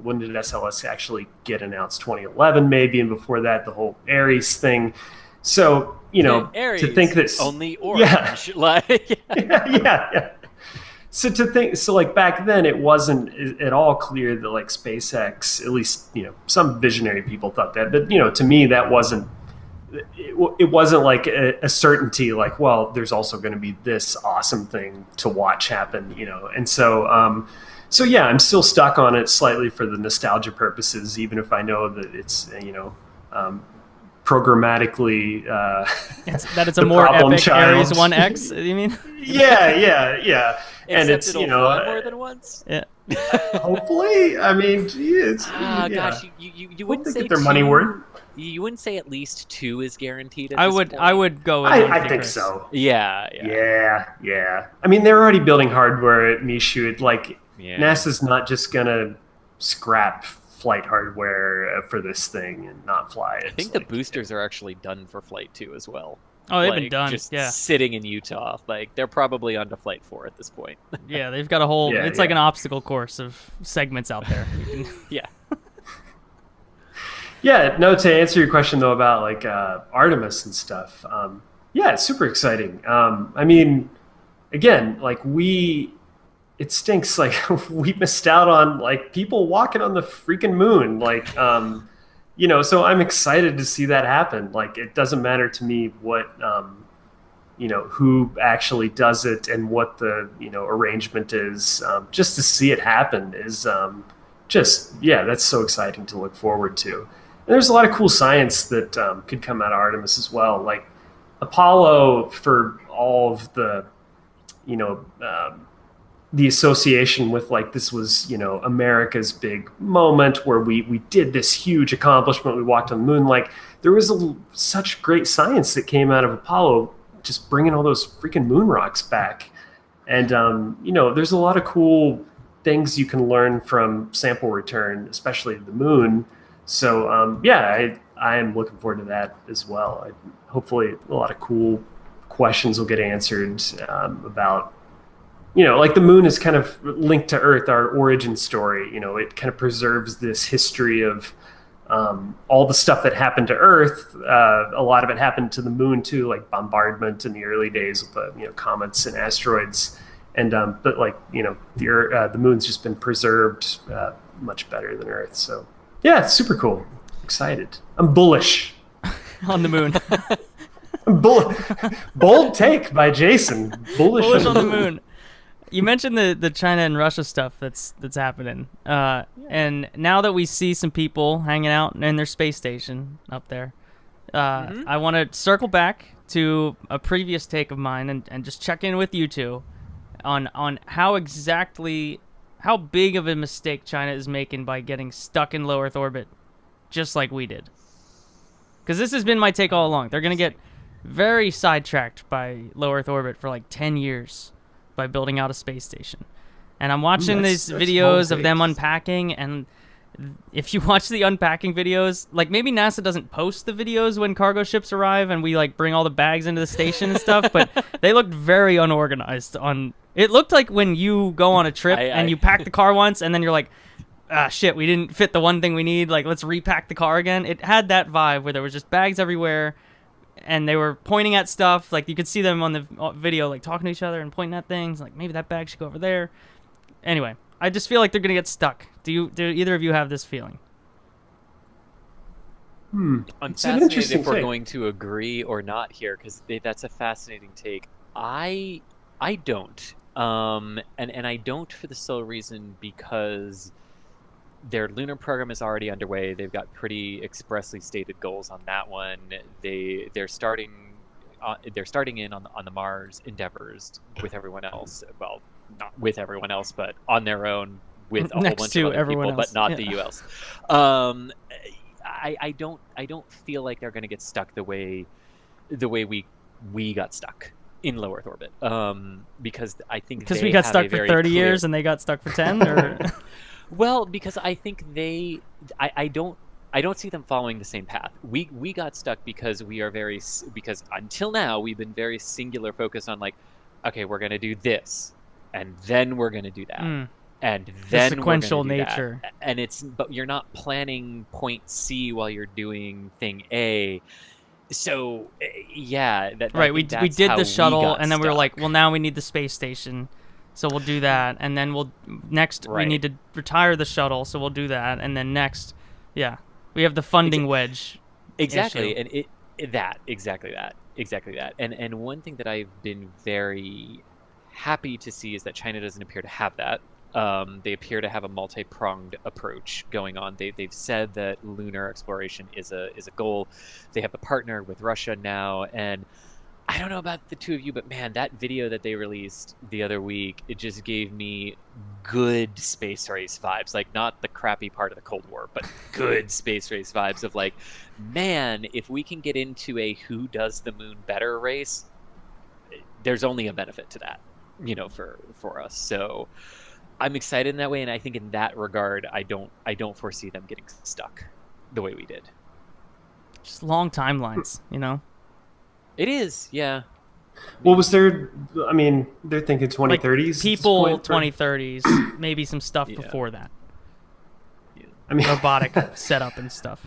Speaker 3: when did SLS actually get announced? 2011 maybe, and before that, the whole Ares thing. So,
Speaker 4: Ares,
Speaker 3: to think that
Speaker 4: only orange,
Speaker 3: yeah. So like back then, it wasn't at all clear that like SpaceX, at least some visionary people thought that, but to me that wasn't. It wasn't like a certainty. Like, well, there's also going to be this awesome thing to watch happen, And so, yeah, I'm still stuck on it slightly for the nostalgia purposes, even if I know that it's programmatically
Speaker 2: it's a more epic Ares 1X. You mean?
Speaker 3: Yeah. And
Speaker 4: Except it'll fly more than once.
Speaker 2: Yeah.
Speaker 3: Hopefully, I mean, geez,
Speaker 4: gosh, you wouldn't say
Speaker 3: their money worth.
Speaker 4: You wouldn't say at least 2 is guaranteed.
Speaker 2: I would go. With
Speaker 3: I think so.
Speaker 4: Yeah.
Speaker 3: I mean, they're already building hardware at Michoud. Like, NASA's not just gonna scrap flight hardware for this thing and not fly it.
Speaker 4: I think the boosters are actually done for Flight 2 as well.
Speaker 2: Oh, they've been done.
Speaker 4: Just
Speaker 2: yeah,
Speaker 4: sitting in Utah. Like they're probably on to Flight 4 at this point.
Speaker 2: yeah, they've got a whole.
Speaker 3: Yeah,
Speaker 2: it's like an obstacle course of segments out there.
Speaker 4: Yeah.
Speaker 3: Yeah, no, to answer your question though about like Artemis and stuff, yeah, it's super exciting. I mean, again, like it stinks, like we missed out on like people walking on the freaking moon, like so I'm excited to see that happen. Like it doesn't matter to me what who actually does it and what the arrangement is. Just to see it happen is that's so exciting to look forward to. And there's a lot of cool science that could come out of Artemis as well. Like Apollo, for all of the, the association with like this was, America's big moment where we did this huge accomplishment. We walked on the moon. Like there was such great science that came out of Apollo, just bringing all those freaking moon rocks back. And, there's a lot of cool things you can learn from sample return, especially the moon. So, I am looking forward to that as well. Hopefully a lot of cool questions will get answered about, like the moon is kind of linked to Earth, our origin story. It kind of preserves this history of all the stuff that happened to Earth. A lot of it happened to the moon too, like bombardment in the early days with comets and asteroids. And but like the moon's just been preserved much better than Earth. So. Yeah, it's super cool. Excited. I'm bullish.
Speaker 2: On the moon.
Speaker 3: Bold take by Jason. Bullish
Speaker 2: on the moon. You mentioned the China and Russia stuff that's happening. And now that we see some people hanging out in their space station up there, I want to circle back to a previous take of mine and just check in with you two on how big of a mistake China is making by getting stuck in low Earth orbit, just like we did. Because this has been my take all along. They're going to get very sidetracked by low Earth orbit for like 10 years by building out a space station. And I'm watching these videos of them unpacking, and if you watch the unpacking videos, like maybe NASA doesn't post the videos when cargo ships arrive and we like bring all the bags into the station and stuff, but they looked very unorganized on... It looked like when you go on a trip and you pack the car once and then you're like, shit, we didn't fit the one thing we need. Like, let's repack the car again. It had that vibe where there was just bags everywhere and they were pointing at stuff. Like, you could see them on the video, like, talking to each other and pointing at things. Like, maybe that bag should go over there. Anyway, I just feel like they're going to get stuck. Do either of you have this feeling?
Speaker 4: I'm fascinated if we're going to agree or not here, because that's a fascinating take. I don't. And I don't for the sole reason because their lunar program is already underway. They've got pretty expressly stated goals on that one. They're starting in on the Mars endeavors with everyone else. Well, not with everyone else, but on their own with a whole bunch of other people, but not the U.S. I don't feel like they're going to get stuck the way we got stuck in low Earth orbit, because I think
Speaker 2: because we got stuck for 30 years and they got stuck for 10, or
Speaker 4: well, because I think I don't see them following the same path. We got stuck because because until now we've been very singular focused on like, okay, we're gonna do this, and then we're gonna do that, and then
Speaker 2: the sequential nature,
Speaker 4: and but you're not planning point C while you're doing thing A. So yeah,
Speaker 2: right. We did the shuttle, and then we were like, well, now we need the space station, so we'll do that, and then we need to retire the shuttle, so we'll do that, and then next, we have the funding wedge.
Speaker 4: Exactly,
Speaker 2: issue.
Speaker 4: And exactly that. And one thing that I've been very happy to see is that China doesn't appear to have that. They appear to have a multi-pronged approach going on. They've said that lunar exploration is a goal. They have a partner with Russia now, and I don't know about the two of you, but man, that video that they released the other week, it just gave me good space race vibes. Like, not the crappy part of the Cold War, but good space race vibes of like, man, if we can get into a who does the moon better race, there's only a benefit to that, for us. So I'm excited in that way, and I think in that regard, I don't foresee them getting stuck the way we did.
Speaker 2: Just long timelines, you know.
Speaker 4: It is, yeah.
Speaker 3: Well, was there? I mean, they're thinking 2030s.
Speaker 2: Like
Speaker 3: at this
Speaker 2: people
Speaker 3: point for-
Speaker 2: 2030s, maybe some stuff
Speaker 4: Yeah.
Speaker 2: before that.
Speaker 3: I mean,
Speaker 2: Robotic setup and stuff.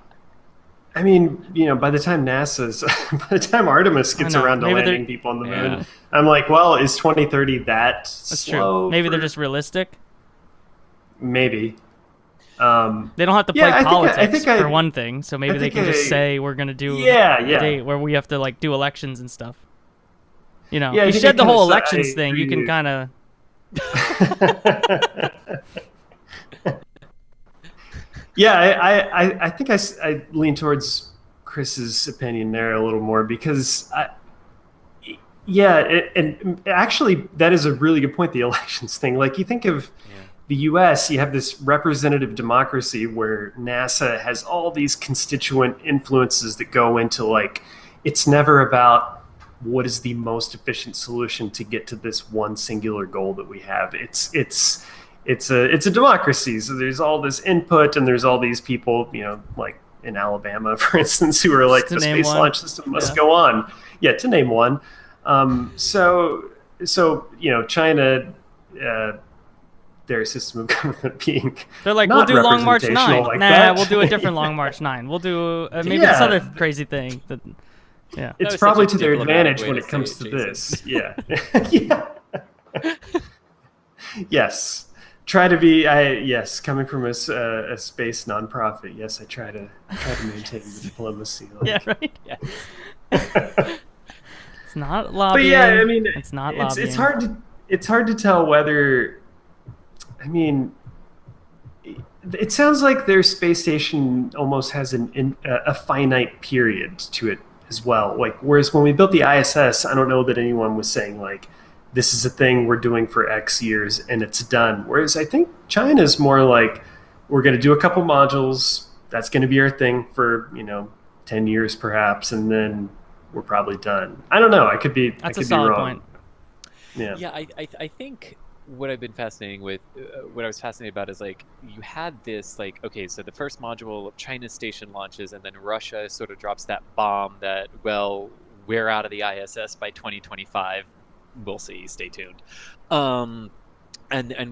Speaker 3: I mean, you know, by the time by the time Artemis gets
Speaker 2: I know.
Speaker 3: around to
Speaker 2: Maybe they're-
Speaker 3: landing people on the
Speaker 4: Yeah.
Speaker 3: moon, I'm like, well, is 2030 that
Speaker 2: That's
Speaker 3: slow?
Speaker 2: true. Maybe they're
Speaker 3: for-
Speaker 2: just realistic.
Speaker 3: maybe.
Speaker 2: They don't have to play
Speaker 3: Yeah, I
Speaker 2: politics
Speaker 3: think
Speaker 2: for one thing, so maybe they
Speaker 3: think
Speaker 2: can just
Speaker 3: I-
Speaker 2: say we're gonna do
Speaker 3: Yeah,
Speaker 2: a
Speaker 3: yeah.
Speaker 2: date where we have to like do elections and stuff. You know,
Speaker 3: Yeah, I
Speaker 2: you
Speaker 3: think
Speaker 2: shed
Speaker 3: I
Speaker 2: the whole
Speaker 3: kinda-
Speaker 2: elections
Speaker 3: I
Speaker 2: thing. You
Speaker 3: agree.
Speaker 2: can kind of
Speaker 3: Yeah, I think I lean towards Chris's opinion there a little more because and actually that is a really good point. The elections thing, like you think of the U.S., you have this representative democracy where NASA has all these constituent influences that go into like it's never about what is the most efficient solution to get to this one singular goal that we have. It's a democracy. So there's all this input and there's all these people, you know, like in Alabama, for instance, who are like
Speaker 2: To
Speaker 3: the
Speaker 2: name
Speaker 3: space
Speaker 2: one.
Speaker 3: launch system must
Speaker 2: Yeah.
Speaker 3: go on. Yeah, to name one. So you know, China, their system of government being
Speaker 2: they're like, we'll
Speaker 3: not
Speaker 2: do Long March
Speaker 3: representational
Speaker 2: 9.
Speaker 3: like
Speaker 2: nah,
Speaker 3: that.
Speaker 2: we'll do a different Long March 9. We'll do maybe this
Speaker 3: Yeah.
Speaker 2: other crazy thing. That, yeah.
Speaker 3: It's
Speaker 4: was
Speaker 3: probably
Speaker 4: such a
Speaker 3: to their
Speaker 4: diplomatic
Speaker 3: advantage
Speaker 4: way
Speaker 3: when
Speaker 4: to
Speaker 3: it comes
Speaker 4: say
Speaker 3: to
Speaker 4: it,
Speaker 3: this. Yeah. Yeah. Yes. Try to be. Yes. Coming from a space nonprofit. Yes, I try to maintain the diplomacy. Like.
Speaker 2: Yeah, right.
Speaker 4: Yeah.
Speaker 2: It's not
Speaker 3: But
Speaker 2: lobbying.
Speaker 3: yeah, I mean,
Speaker 2: it's not lobbying.
Speaker 3: it's hard to tell whether. I mean, it sounds like their space station almost has a finite period to it as well. Like, whereas when we built the ISS, I don't know that anyone was saying like, this is a thing we're doing for X years and it's done. Whereas I think China's more like, we're going to do a couple modules. That's going to be our thing for, 10 years perhaps. And then we're probably done. I don't know. I could be,
Speaker 2: That's
Speaker 3: I
Speaker 2: a
Speaker 3: could
Speaker 2: solid
Speaker 3: be wrong.
Speaker 2: point.
Speaker 3: Yeah.
Speaker 4: Yeah, I think what I've been fascinating with, what I was fascinated about is like you had this like, okay, so the first module of China's station launches, and then Russia sort of drops that bomb that, well, we're out of the ISS by 2025. We'll see. Stay tuned. And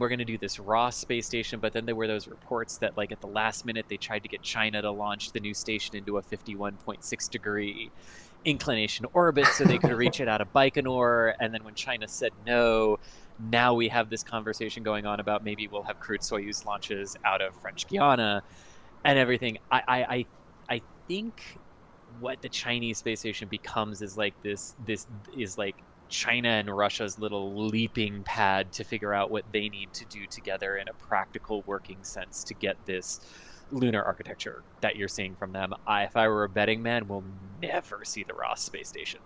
Speaker 4: we're going to do this Ross space station, but then there were those reports that like at the last minute they tried to get China to launch the new station into a 51.6 degree inclination orbit so they could reach it out of Baikonur. And then when China said no, now we have this conversation going on about maybe we'll have crewed Soyuz launches out of French Guiana and everything. I think what the Chinese space station becomes is like this is like China and Russia's little leaping pad to figure out what they need to do together in a practical working sense to get this lunar architecture that you're seeing from them. If I were a betting man, we'll never see the Ross space station.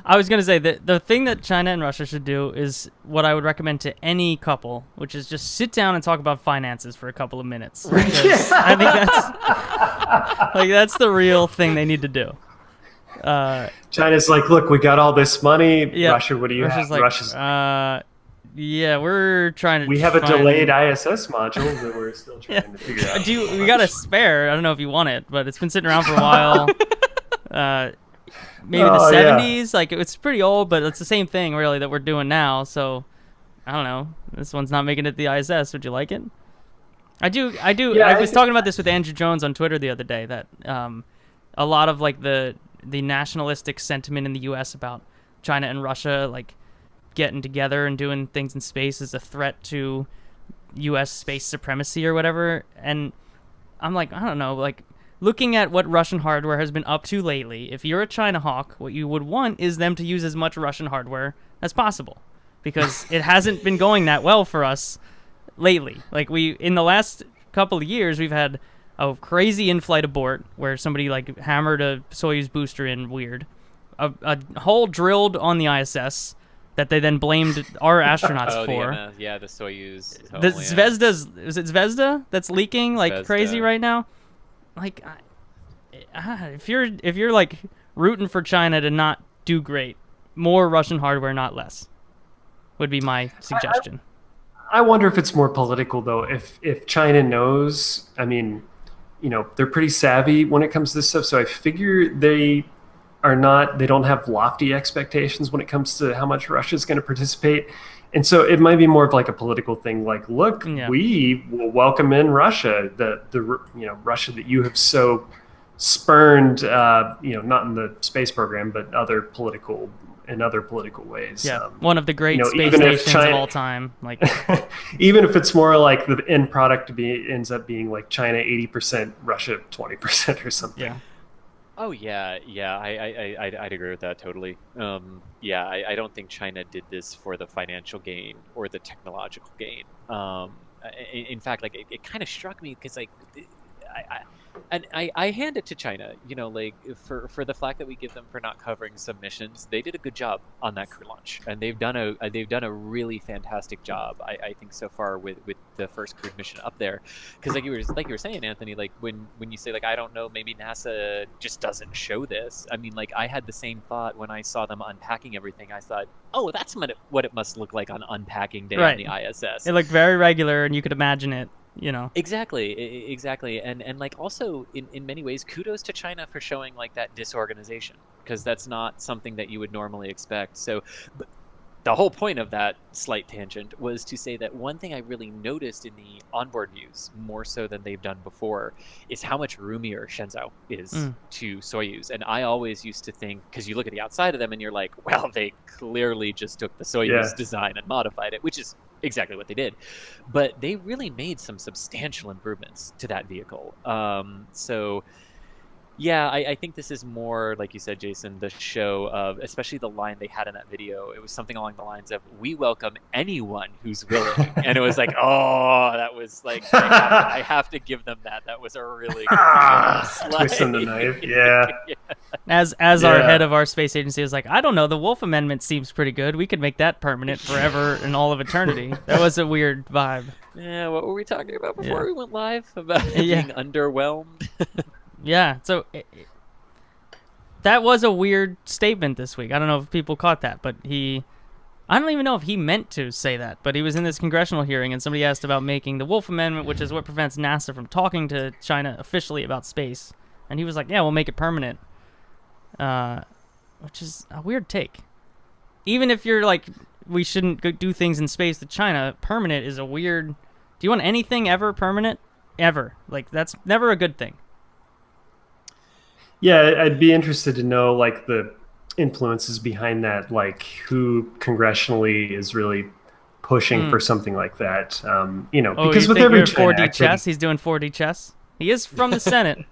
Speaker 2: I was going to say that the thing that China and Russia should do is what I would recommend to any couple, which is just sit down and talk about finances for a couple of minutes. Because I think that's the real thing they need to do.
Speaker 3: China's like, look, we got all this money.
Speaker 2: Yeah.
Speaker 3: Russia, what do you
Speaker 2: Russia's
Speaker 3: have?
Speaker 2: like,
Speaker 3: Russia's
Speaker 2: yeah, we're trying to.
Speaker 3: we have a
Speaker 2: find-
Speaker 3: delayed ISS module that we're still trying to figure out.
Speaker 2: We got a spare. I don't know if you want it, but it's been sitting around for a while. Maybe the
Speaker 3: Oh, yeah.
Speaker 2: 70s. Like it's pretty old, but it's the same thing really that we're doing now. So I don't know. This one's not making it to the ISS. Would you like it? I do.
Speaker 3: Yeah,
Speaker 2: I
Speaker 3: I
Speaker 2: was
Speaker 3: think-
Speaker 2: talking about this with Andrew Jones on Twitter the other day. That a lot of like the nationalistic sentiment in the U.S. about China and Russia like getting together and doing things in space is a threat to U.S. space supremacy or whatever. And I'm like, I don't know, like looking at what Russian hardware has been up to lately, if you're a China hawk, what you would want is them to use as much Russian hardware as possible, because it hasn't been going that well for us lately. Like in the last couple of years, we've had a crazy in-flight abort where somebody like hammered a Soyuz booster in weird, a hole drilled on the ISS that they then blamed our astronauts for.
Speaker 4: The Soyuz.
Speaker 2: The is it Zvezda that's leaking like
Speaker 4: Zvezda.
Speaker 2: crazy right now? Like, if you're like rooting for China to not do great, more Russian hardware, not less, would be my suggestion.
Speaker 3: I wonder if it's more political though. If China knows, I mean, they're pretty savvy when it comes to this stuff. So I figure they don't have lofty expectations when it comes to how much Russia's going to participate. And so it might be more of like a political thing. Like, look, we will welcome in Russia, the Russia that you have so spurned, not in the space program, but in other political ways.
Speaker 2: Yeah, one of the great space
Speaker 3: even if
Speaker 2: stations
Speaker 3: China,
Speaker 2: of all time. Like,
Speaker 3: even if it's more like the end product ends up being like China 80%, Russia 20% or something.
Speaker 2: Yeah.
Speaker 4: Oh yeah. I'd agree with that totally. I don't think China did this for the financial gain or the technological gain. In fact, like it kind of struck me because like I hand it to China, like for the flack that we give them for not covering some missions. They did a good job on that crew launch, and they've done a really fantastic job, I think, so far with the first crewed mission up there. Because like you were saying, Anthony, like when you say like I don't know, maybe NASA just doesn't show this. I mean, like I had the same thought when I saw them unpacking everything. I thought, oh, that's what it must look like on unpacking day on the ISS.
Speaker 2: It looked very regular, and you could imagine it.
Speaker 4: Exactly, and like also in many ways, kudos to China for showing like that disorganization, because that's not something that you would normally expect. So but the whole point of that slight tangent was to say that one thing I really noticed in the onboard views, more so than they've done before, is how much roomier Shenzhou is to Soyuz. And I always used to think, because you look at the outside of them and you're like, well, they clearly just took the Soyuz design and modified it, which is exactly what they did. But they really made some substantial improvements to that vehicle. So yeah, I think this is more, like you said, Jason, the show of, especially the line they had in that video. It was something along the lines of, we welcome anyone who's willing. And it was like, oh, that was like, I have to give them that. That was a really good
Speaker 3: twist on the knife. Yeah.
Speaker 2: As our head of our space agency was like, I don't know, the Wolf Amendment seems pretty good. We could make that permanent forever and all of eternity. That was a weird vibe.
Speaker 4: Yeah, what were we talking about before we went live? About being underwhelmed?
Speaker 2: Yeah, so that was a weird statement this week. I don't know if people caught that, but I don't even know if he meant to say that, but he was in this congressional hearing and somebody asked about making the Wolf Amendment, which is what prevents NASA from talking to China officially about space. And he was like, yeah, we'll make it permanent, which is a weird take. Even if you're like, we shouldn't do things in space with China, permanent is a weird... Do you want anything ever permanent? Ever. Like, that's never a good thing.
Speaker 3: Yeah, I'd be interested to know like the influences behind that, like who congressionally is really pushing for something like that. Because with every
Speaker 2: 4D chess, he's doing 4D chess. He is from the Senate.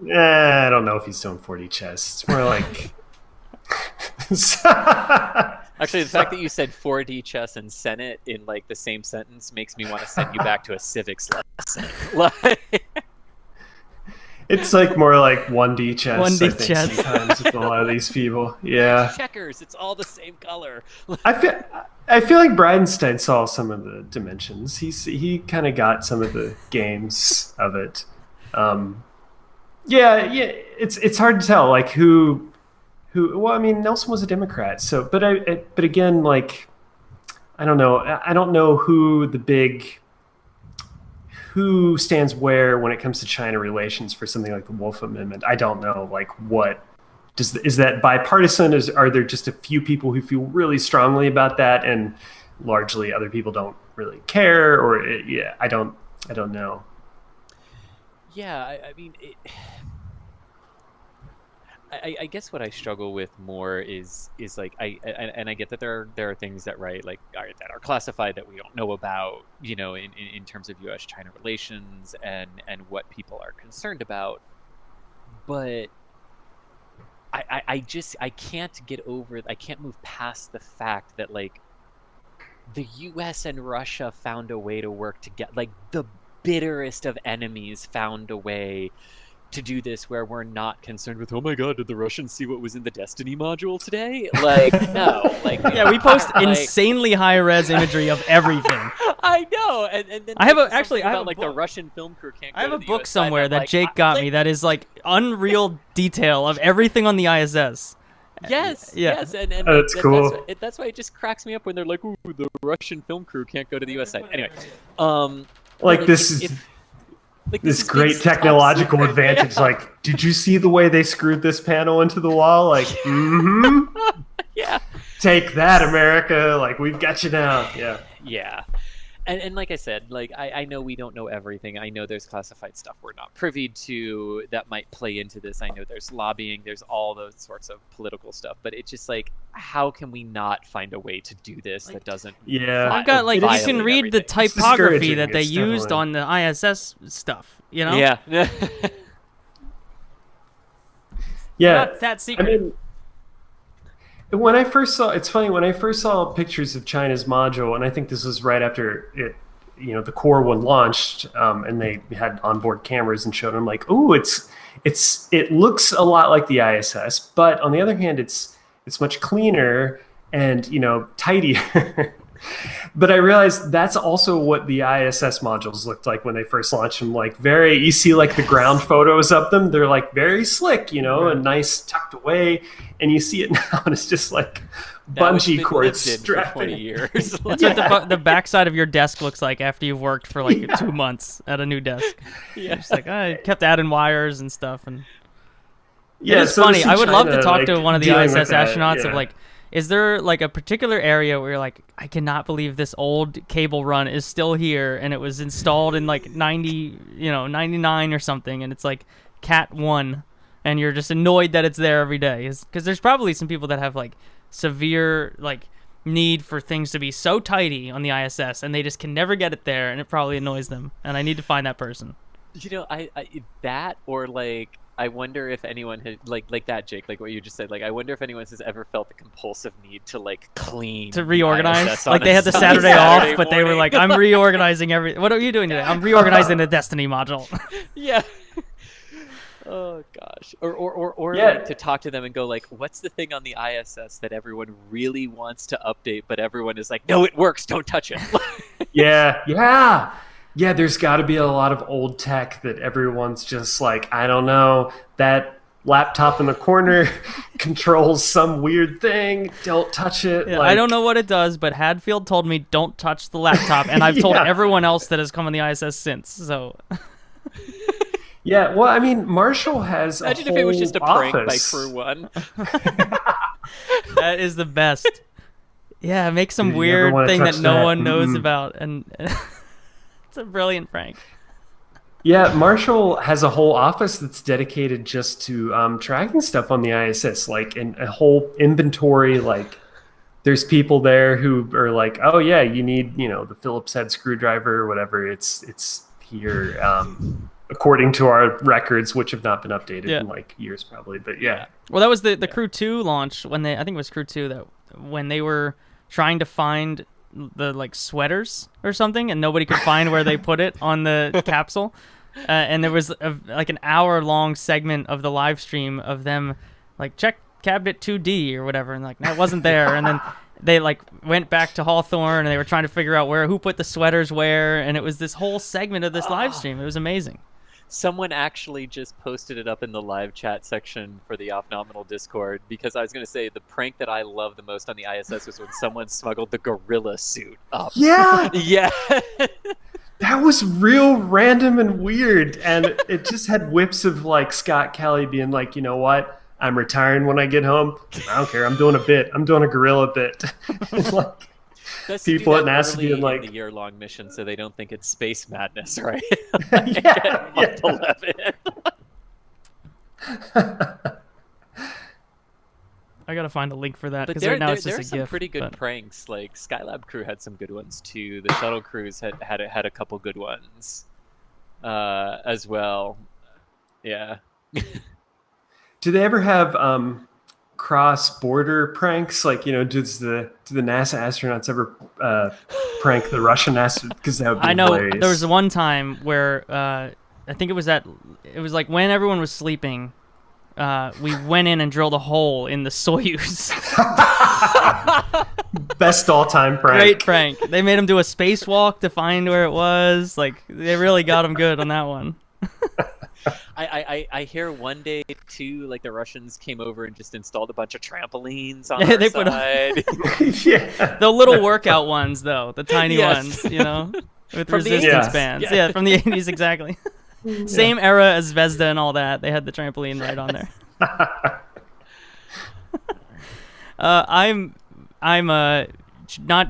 Speaker 3: I don't know if he's doing 4D chess. It's more like.
Speaker 4: Actually, the fact that you said 4D chess and Senate in like the same sentence makes me want to send you back to a civics lesson.
Speaker 3: It's like more like 1D chess.
Speaker 2: 1D chess.
Speaker 3: Sometimes with a lot of these people. Yeah.
Speaker 4: Checkers. It's all the same color.
Speaker 3: I feel like Bridenstine saw some of the dimensions. He kind of got some of the games of it. It's hard to tell like who. Well, I mean, Nelson was a Democrat, so but again, like I don't know. I don't know who stands where when it comes to China relations for something like the Wolf Amendment. I don't know, like is that bipartisan? Are there just a few people who feel really strongly about that, and largely other people don't really care? Or I don't know.
Speaker 4: Yeah, I mean, I guess what I struggle with more is like I get that there are things that that are classified that we don't know about, in terms of U.S.-China relations and what people are concerned about, but I can't move past the fact that like the U.S. and Russia found a way to work together, like the bitterest of enemies found a way to do this where we're not concerned with, oh my god, did the Russians see what was in the Destiny module today? Like, no. Like,
Speaker 2: yeah, we post insanely high-res imagery of everything.
Speaker 4: I know. And then
Speaker 2: I have
Speaker 4: the Russian film crew can't go
Speaker 2: I have
Speaker 4: to
Speaker 2: a
Speaker 4: the
Speaker 2: book
Speaker 4: US side,
Speaker 2: somewhere
Speaker 4: and
Speaker 2: that
Speaker 4: like,
Speaker 2: Jake got me that is like unreal detail of everything on the ISS.
Speaker 4: Yes,
Speaker 2: Yeah.
Speaker 4: yes, and
Speaker 3: That's cool.
Speaker 4: That's why it just cracks me up when they're like, "Ooh, the Russian film crew can't go to the U.S. side." Anyway,
Speaker 3: Like this is this great technological advantage. Like, did you see the way they screwed this panel into the wall? Like,
Speaker 4: yeah,
Speaker 3: take that, America. Like, we've got you now. Yeah.
Speaker 4: yeah. And like I said, like I know we don't know everything. I know there's classified stuff we're not privy to that might play into this. I know there's lobbying, there's all those sorts of political stuff. But it's just like, how can we not find a way to do this that doesn't?
Speaker 3: Yeah.
Speaker 2: I've got like you can read the typography that they
Speaker 3: It's
Speaker 2: used
Speaker 3: definitely-
Speaker 2: on the ISS stuff. You know.
Speaker 4: Yeah.
Speaker 3: Yeah.
Speaker 2: Not that secret.
Speaker 3: I mean, when I first saw, it's funny, when I first saw pictures of China's module, and I think this was right after it, the core one launched, and they had onboard cameras and showed them like, oh, it looks a lot like the ISS, but on the other hand, it's much cleaner and tidier. But I realized that's also what the ISS modules looked like when they first launched them. Like you see like the ground photos of them. They're like very slick, and nice tucked away. And you see it now, and it's just like bungee cords strapped
Speaker 4: for 20
Speaker 3: in.
Speaker 4: years.
Speaker 2: That's what the backside of your desk looks like after you've worked for like 2 months at a new desk.
Speaker 4: Yeah.
Speaker 2: It's like I kept adding wires and stuff, and
Speaker 3: Yeah,
Speaker 2: it's
Speaker 3: so to
Speaker 2: funny.
Speaker 3: see
Speaker 2: I would love to
Speaker 3: China,
Speaker 2: talk
Speaker 3: like,
Speaker 2: to one of the
Speaker 3: dealing
Speaker 2: ISS
Speaker 3: with that,
Speaker 2: astronauts
Speaker 3: yeah.
Speaker 2: of like, is there like a particular area where you're like, I cannot believe this old cable run is still here and it was installed in like 99 or something, and it's like Cat 1, and you're just annoyed that it's there every day. Because there's probably some people that have like severe like need for things to be so tidy on the ISS, and they just can never get it there, and it probably annoys them. And I need to find that person.
Speaker 4: I that, or like, I wonder if anyone had like that, Jake, like what you just said. Like, I wonder if anyone has ever felt the compulsive need to like clean,
Speaker 2: To reorganize,
Speaker 4: ISS
Speaker 2: like
Speaker 4: on
Speaker 2: they
Speaker 4: a
Speaker 2: had the
Speaker 4: Saturday
Speaker 2: Saturday off, but they were
Speaker 4: morning.
Speaker 2: like, "I'm reorganizing every." What are you doing today? I'm reorganizing the Destiny module.
Speaker 4: Yeah. Oh gosh. Or
Speaker 3: Yeah.
Speaker 4: like to talk to them and go like, what's the thing on the ISS that everyone really wants to update, but everyone is like, no, it works, don't touch it.
Speaker 3: Yeah, there's got to be a lot of old tech that everyone's just like, I don't know, that laptop in the corner controls some weird thing, don't touch it.
Speaker 2: Yeah,
Speaker 3: like,
Speaker 2: I don't know what it does, but Hadfield told me don't touch the laptop, and I've told
Speaker 3: Yeah.
Speaker 2: everyone else that has come on the ISS since. So
Speaker 3: Yeah, well, I mean, Marshall has
Speaker 4: Imagine
Speaker 3: a
Speaker 4: if it was
Speaker 3: whole
Speaker 4: just a prank by
Speaker 3: office.
Speaker 4: Crew One.
Speaker 2: that is the best. Yeah, make some
Speaker 3: Dude, you never
Speaker 2: weird
Speaker 3: wanna
Speaker 2: thing that
Speaker 3: touch
Speaker 2: no
Speaker 3: that.
Speaker 2: one knows
Speaker 3: Mm-mm.
Speaker 2: about, and it's a brilliant prank.
Speaker 3: Yeah, Marshall has a whole office that's dedicated just to tracking stuff on the ISS, like in a whole inventory. Like, there's people there who are like, "Oh yeah, you need the Phillips head screwdriver or whatever. It's here, according to our records, which have not been updated
Speaker 2: Yeah.
Speaker 3: in like years probably." But yeah,
Speaker 2: Well, that was the Crew 2 launch when I think it was Crew 2 that when they were trying to find the like sweaters or something, and nobody could find where they put it on the capsule. And there was like an hour-long segment of the live stream of them like check cabinet 2D or whatever, and like that wasn't there. And then they like went back to Hawthorne and they were trying to figure out who put the sweaters where, and it was this whole segment of this live stream. It was amazing.
Speaker 4: Someone actually just posted it up in the live chat section for the Off-Nominal Discord, because I was going to say the prank that I love the most on the ISS was when someone smuggled the gorilla suit up.
Speaker 3: yeah,
Speaker 4: Yeah.
Speaker 3: that was real random and weird, and it just had whips of like Scott Kelly being like, you know what? I'm retiring when I get home. I don't care. I'm doing a bit. I'm doing a gorilla bit. Like,
Speaker 4: That's to do
Speaker 3: people at
Speaker 4: that
Speaker 3: NASA
Speaker 4: early
Speaker 3: being like-
Speaker 4: in the year-long mission, so they don't think it's space madness, right?
Speaker 3: yeah,
Speaker 4: Month 11.
Speaker 2: I gotta find a link for that
Speaker 4: But
Speaker 2: because right now it's
Speaker 4: there
Speaker 2: just
Speaker 4: are
Speaker 2: a
Speaker 4: some
Speaker 2: GIF.
Speaker 4: pretty good
Speaker 2: but-
Speaker 4: pranks. Like Skylab crew had some good ones too. The shuttle crews had a couple good ones as well. Yeah.
Speaker 3: Do they ever have cross-border pranks? Like, do the NASA astronauts ever prank the Russian astronauts? Because that would be
Speaker 2: I know
Speaker 3: hilarious.
Speaker 2: there was one time where I think it was like when everyone was sleeping. We went in and drilled a hole in the Soyuz.
Speaker 3: Best all-time prank.
Speaker 2: Great prank. They made him do a spacewalk to find where it was. Like they really got him good on that one.
Speaker 4: I hear one day too, like the Russians came over and just installed a bunch of trampolines on
Speaker 2: Yeah,
Speaker 4: our
Speaker 2: they put
Speaker 4: side.
Speaker 3: Yeah.
Speaker 2: The little workout ones, though, the tiny
Speaker 4: Yes.
Speaker 2: ones, you know, with
Speaker 4: From the
Speaker 2: resistance
Speaker 3: 80s.
Speaker 2: bands.
Speaker 4: Yeah.
Speaker 2: Yeah, from the 80s, exactly. Same era as Zvezda and all that. They had the trampoline right on there.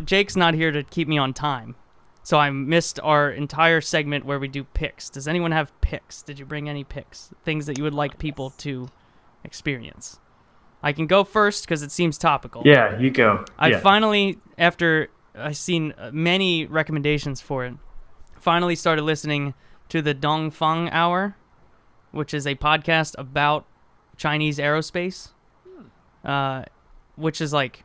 Speaker 2: Jake's not here to keep me on time, so I missed our entire segment where we do picks. Does anyone have picks? Did you bring any picks? Things that you would like people to experience? I can go first because it seems topical.
Speaker 3: Yeah, you go.
Speaker 2: I
Speaker 3: Yeah.
Speaker 2: finally, after I've seen many recommendations for it, finally started listening to the Dongfang Hour, which is a podcast about Chinese aerospace, which is like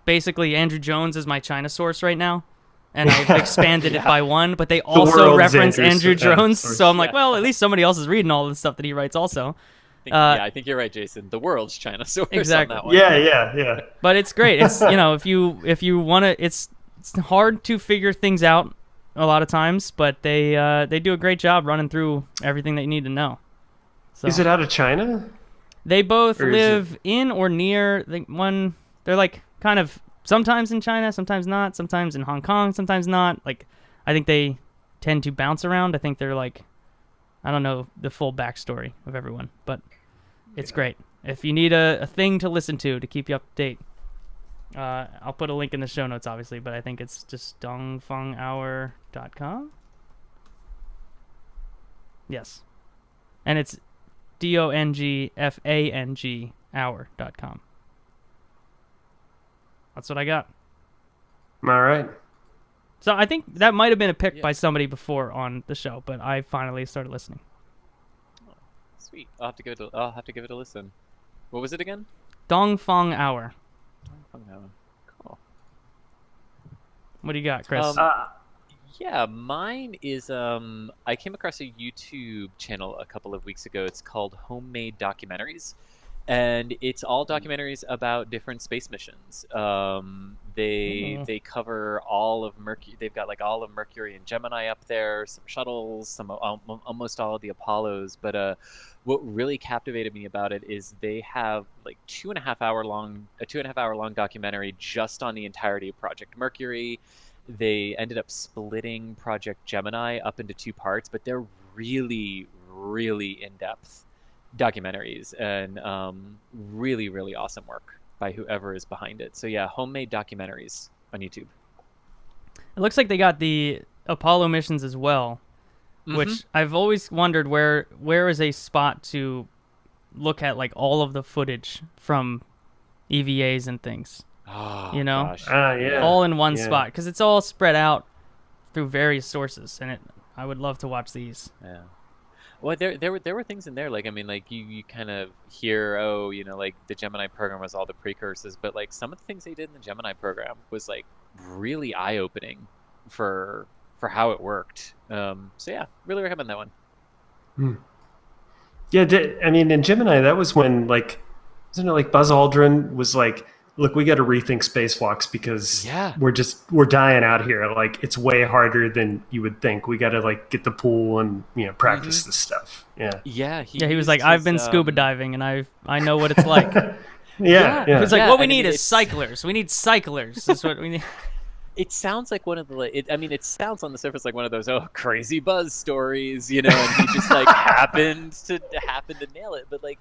Speaker 2: basically Andrew Jones is my China source right now, and I've expanded it by one, but they also
Speaker 3: world's
Speaker 2: reference
Speaker 3: Andrew
Speaker 2: Andrew Jones,
Speaker 3: source.
Speaker 2: so I'm like,
Speaker 4: Yeah.
Speaker 2: well, at least somebody else is reading all the stuff that he writes also.
Speaker 4: I think you're right, Jason. The world's China source
Speaker 2: Exactly.
Speaker 4: on that one.
Speaker 3: Yeah.
Speaker 2: But it's great. It's if you want to, it's hard to figure things out a lot of times, but they do a great job running through everything that you need to know. So
Speaker 3: Is it out of China?
Speaker 2: they both
Speaker 3: or is
Speaker 2: live in or near they're like kind of sometimes in China, sometimes not, sometimes in Hong Kong, sometimes not. Like I think they tend to bounce around. I think they're like, I don't know the full backstory of everyone, but it's great. If you need a thing to listen to keep you up to date, I'll put a link in the show notes, obviously, but I think it's just dongfanghour.com. Yes. And it's DONGFANG hour.com. That's what I got.
Speaker 3: All right.
Speaker 2: So I think that might have been a pick by somebody before on the show, but I finally started listening.
Speaker 4: Sweet. I'll have to give it a listen. What was it again?
Speaker 2: Dongfang Hour.
Speaker 4: Cool.
Speaker 2: What do you got, Chris?
Speaker 4: Yeah, mine is I came across a YouTube channel a couple of weeks ago. It's called Homemade Documentaries, and it's all documentaries about different space missions. They cover all of Mercury. They've got like all of Mercury and Gemini up there, some shuttles, some almost all of the Apollos. But what really captivated me about it is they have like a 2.5 hour long documentary just on the entirety of Project Mercury. They ended up splitting Project Gemini up into 2 parts, but they're really, really in-depth documentaries and really, really awesome work by whoever is behind it. So yeah, Homemade Documentaries on YouTube.
Speaker 2: It looks like they got the Apollo missions as well, which I've always wondered where is a spot to look at like all of the footage from EVAs and things.
Speaker 4: Oh,
Speaker 2: you know,
Speaker 4: gosh.
Speaker 3: Yeah.
Speaker 2: all in one spot because it's all spread out through various sources, and I would love to watch these.
Speaker 4: Yeah. Well, there were things in there, like, I mean, like, you kind of hear, oh, you know, like, the Gemini program was all the precursors, but, like, some of the things they did in the Gemini program was, like, really eye-opening for how it worked. So, yeah, really recommend that one.
Speaker 3: Yeah, I mean, in Gemini, that was when, like, wasn't it like Buzz Aldrin was like, look, we got to rethink spacewalks because we're dying out here. Like, it's way harder than you would think. We got to like get the pool and, you know, practice this stuff. Yeah.
Speaker 4: Yeah.
Speaker 2: He was like, I've been scuba diving and I know what it's like.
Speaker 3: Yeah.
Speaker 2: It's like,
Speaker 4: Yeah,
Speaker 2: what we
Speaker 4: I mean,
Speaker 2: need is cyclers. We need cyclers. That's what we need.
Speaker 4: It sounds like one of the. It sounds on the surface like one of those crazy Buzz stories, you know, and he just like happened to nail it. But like,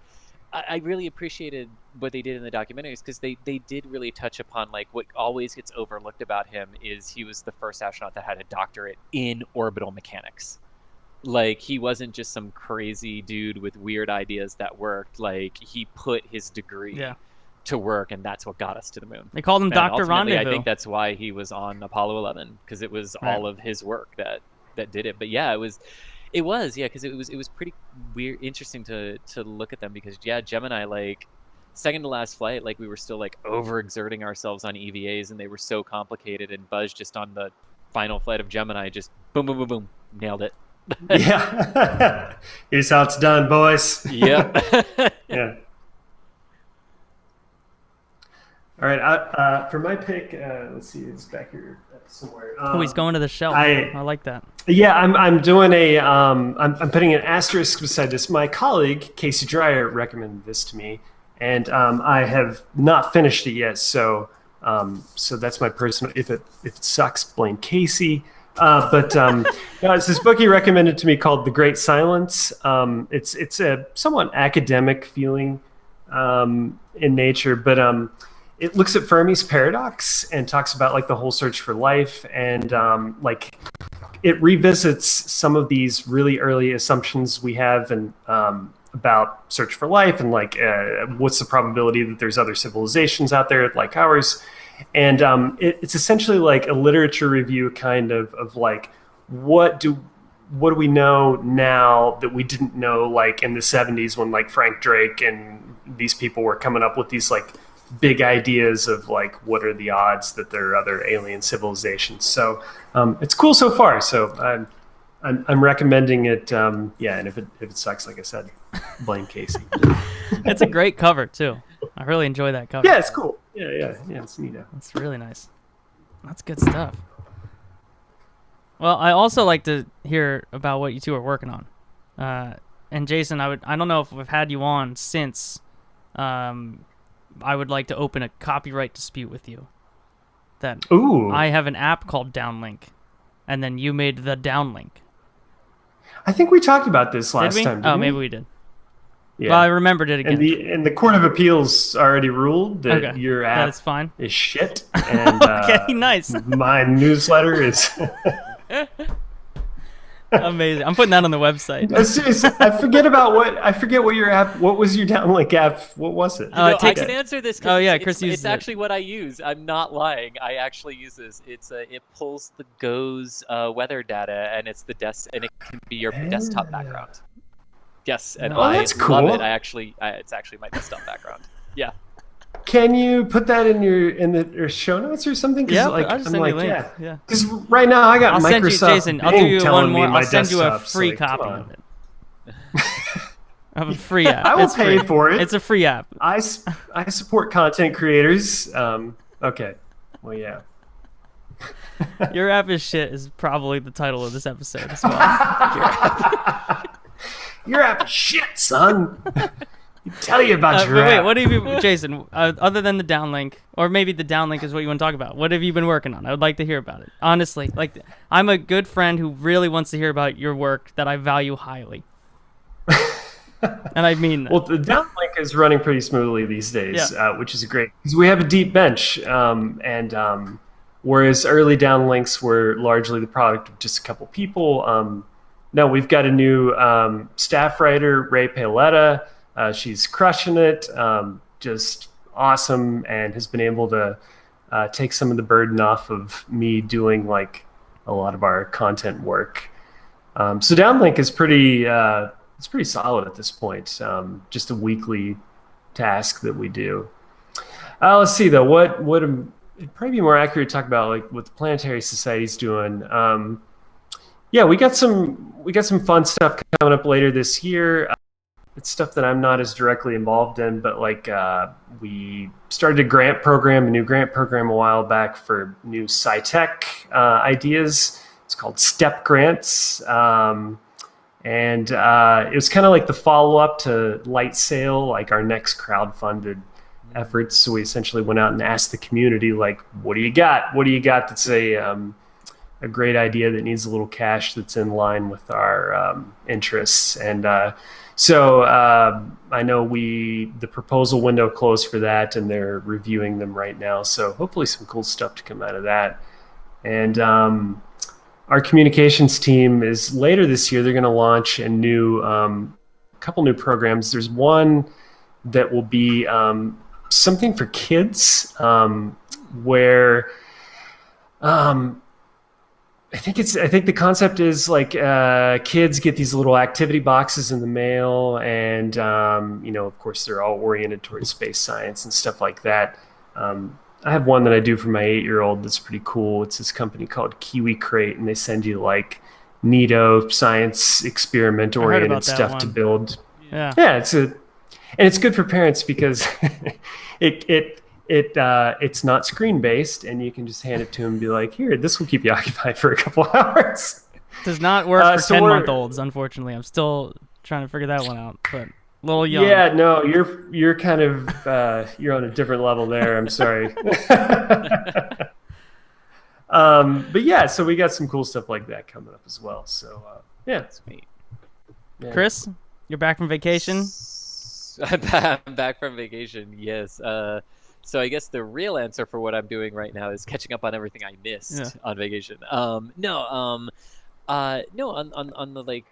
Speaker 4: I really appreciated what they did in the documentaries because they did really touch upon like what always gets overlooked about him is he was the first astronaut that had a doctorate in orbital mechanics. Like, he wasn't just some crazy dude with weird ideas that worked. Like, he put his degree to work, and that's what got us to the moon.
Speaker 2: They called him Dr. Rendezvous.
Speaker 4: I think that's why he was on Apollo 11, because it was all of his work that did it. But yeah, it was because it was pretty weird, interesting to look at them because Gemini, like, second to last flight, like, we were still like overexerting ourselves on EVAs, and they were so complicated, and Buzz just on the final flight of Gemini just boom, boom, boom, boom, nailed it.
Speaker 3: Yeah. Here's how it's done, boys.
Speaker 4: Yep.
Speaker 3: Yeah. All right. For my pick, let's see, it's back here somewhere.
Speaker 2: Oh, he's going to the shelf. I like that.
Speaker 3: Yeah, I'm doing a. I'm putting an asterisk beside this. My colleague Casey Dreyer recommended this to me, and I have not finished it yet. So that's my personal. If it sucks, blame Casey. No, it's this book he recommended to me called The Great Silence. It's a somewhat academic feeling in nature, but it looks at Fermi's paradox and talks about like the whole search for life, and like it revisits some of these really early assumptions we have and about search for life, and like what's the probability that there's other civilizations out there like ours. And it's essentially like a literature review kind of like what do we know now that we didn't know like in the 70s when like Frank Drake and these people were coming up with these like big ideas of like what are the odds that there are other alien civilizations. So it's cool so far. So I'm recommending it. Yeah, and if it sucks, like I said, blame Casey.
Speaker 2: It's a great cover too. I really enjoy that cover.
Speaker 3: Yeah, it's cool. Yeah, it's neat.
Speaker 2: It's really nice. That's good stuff. Well, I also like to hear about what you two are working on. And Jason, I don't know if we've had you on since. I would like to open a copyright dispute with you.
Speaker 3: Ooh.
Speaker 2: I have an app called Downlink, and then you made the Downlink.
Speaker 3: I think we talked about this last time.
Speaker 2: Oh, maybe we did.
Speaker 3: Yeah.
Speaker 2: Well, I remembered it again.
Speaker 3: And the Court of Appeals already ruled that your app
Speaker 2: is fine.
Speaker 3: Is shit. And,
Speaker 2: okay, nice.
Speaker 3: My newsletter is
Speaker 2: amazing. I'm putting that on the website.
Speaker 3: Seriously, I forget what your app. What was your Downlink app? What was it?
Speaker 4: I can answer this.
Speaker 2: Chris
Speaker 4: it's actually what I use. I'm not lying. I actually use this. It pulls the GOES weather data, and it's and it can be your desktop background. Yes, and
Speaker 3: that's cool.
Speaker 4: love it. It's actually my desktop background. Yeah.
Speaker 3: Can you put that in the show notes or something?
Speaker 2: Yeah,
Speaker 3: like,
Speaker 2: I'll just send you a link. Yeah.
Speaker 3: Because right now I got
Speaker 2: I'll
Speaker 3: Microsoft
Speaker 2: send you, Jason, I'll do you one more. I'll send you a free copy of it. Of a free app.
Speaker 3: I will pay for it.
Speaker 2: It's a free app.
Speaker 3: I support content creators. Okay. Well, yeah.
Speaker 2: Your app is shit is probably the title of this episode as well.
Speaker 3: Your app is shit, son. Tell you about your app.
Speaker 2: Wait, what have you, Jason? Other than the Downlink, or maybe the Downlink is what you want to talk about. What have you been working on? I would like to hear about it. Honestly, like I'm a good friend who really wants to hear about your work that I value highly, and I mean that.
Speaker 3: Well, the Downlink is running pretty smoothly these days, which is great because we have a deep bench, and whereas early Downlinks were largely the product of just a couple people. No, we've got a new staff writer, Ray Paoletta. She's crushing it, just awesome, and has been able to take some of the burden off of me doing like a lot of our content work. So Downlink is pretty solid at this point. Just a weekly task that we do. Let's see though, it'd probably be more accurate to talk about like what the Planetary Society's doing. Yeah, we got some fun stuff coming up later this year. It's stuff that I'm not as directly involved in, but like we started a new grant program a while back for new sci-tech ideas. It's called STEP Grants, and it was kind of like the follow-up to Light Sail, like our next crowdfunded efforts. So we essentially went out and asked the community, like, what do you got? What do you got that's a great idea that needs a little cash that's in line with our interests? And so I know the proposal window closed for that, and they're reviewing them right now. So hopefully some cool stuff to come out of that. And our communications team is later this year. They're going to launch a couple new programs. There's one that will be something for kids, where I think the concept is like kids get these little activity boxes in the mail, and of course they're all oriented towards space science and stuff like that. I have one that I do for my 8-year-old that's pretty cool. It's this company called Kiwi Crate, and they send you like neato science experiment oriented stuff to build.
Speaker 2: Yeah,
Speaker 3: it's good for parents because it It's not screen based, and you can just hand it to him and be like, "Here, this will keep you occupied for a couple hours."
Speaker 2: Does not work for
Speaker 3: so
Speaker 2: 10-month-olds, unfortunately. I'm still trying to figure that one out, but a little young.
Speaker 3: Yeah, no, you're kind of you're on a different level there. I'm sorry. But yeah, so we got some cool stuff like that coming up as well. So yeah,
Speaker 4: Sweet.
Speaker 3: yeah.
Speaker 2: Chris, you're back from vacation.
Speaker 4: I'm back from vacation. Yes. So I guess the real answer for what I'm doing right now is catching up on everything I missed on vacation. No, on the like,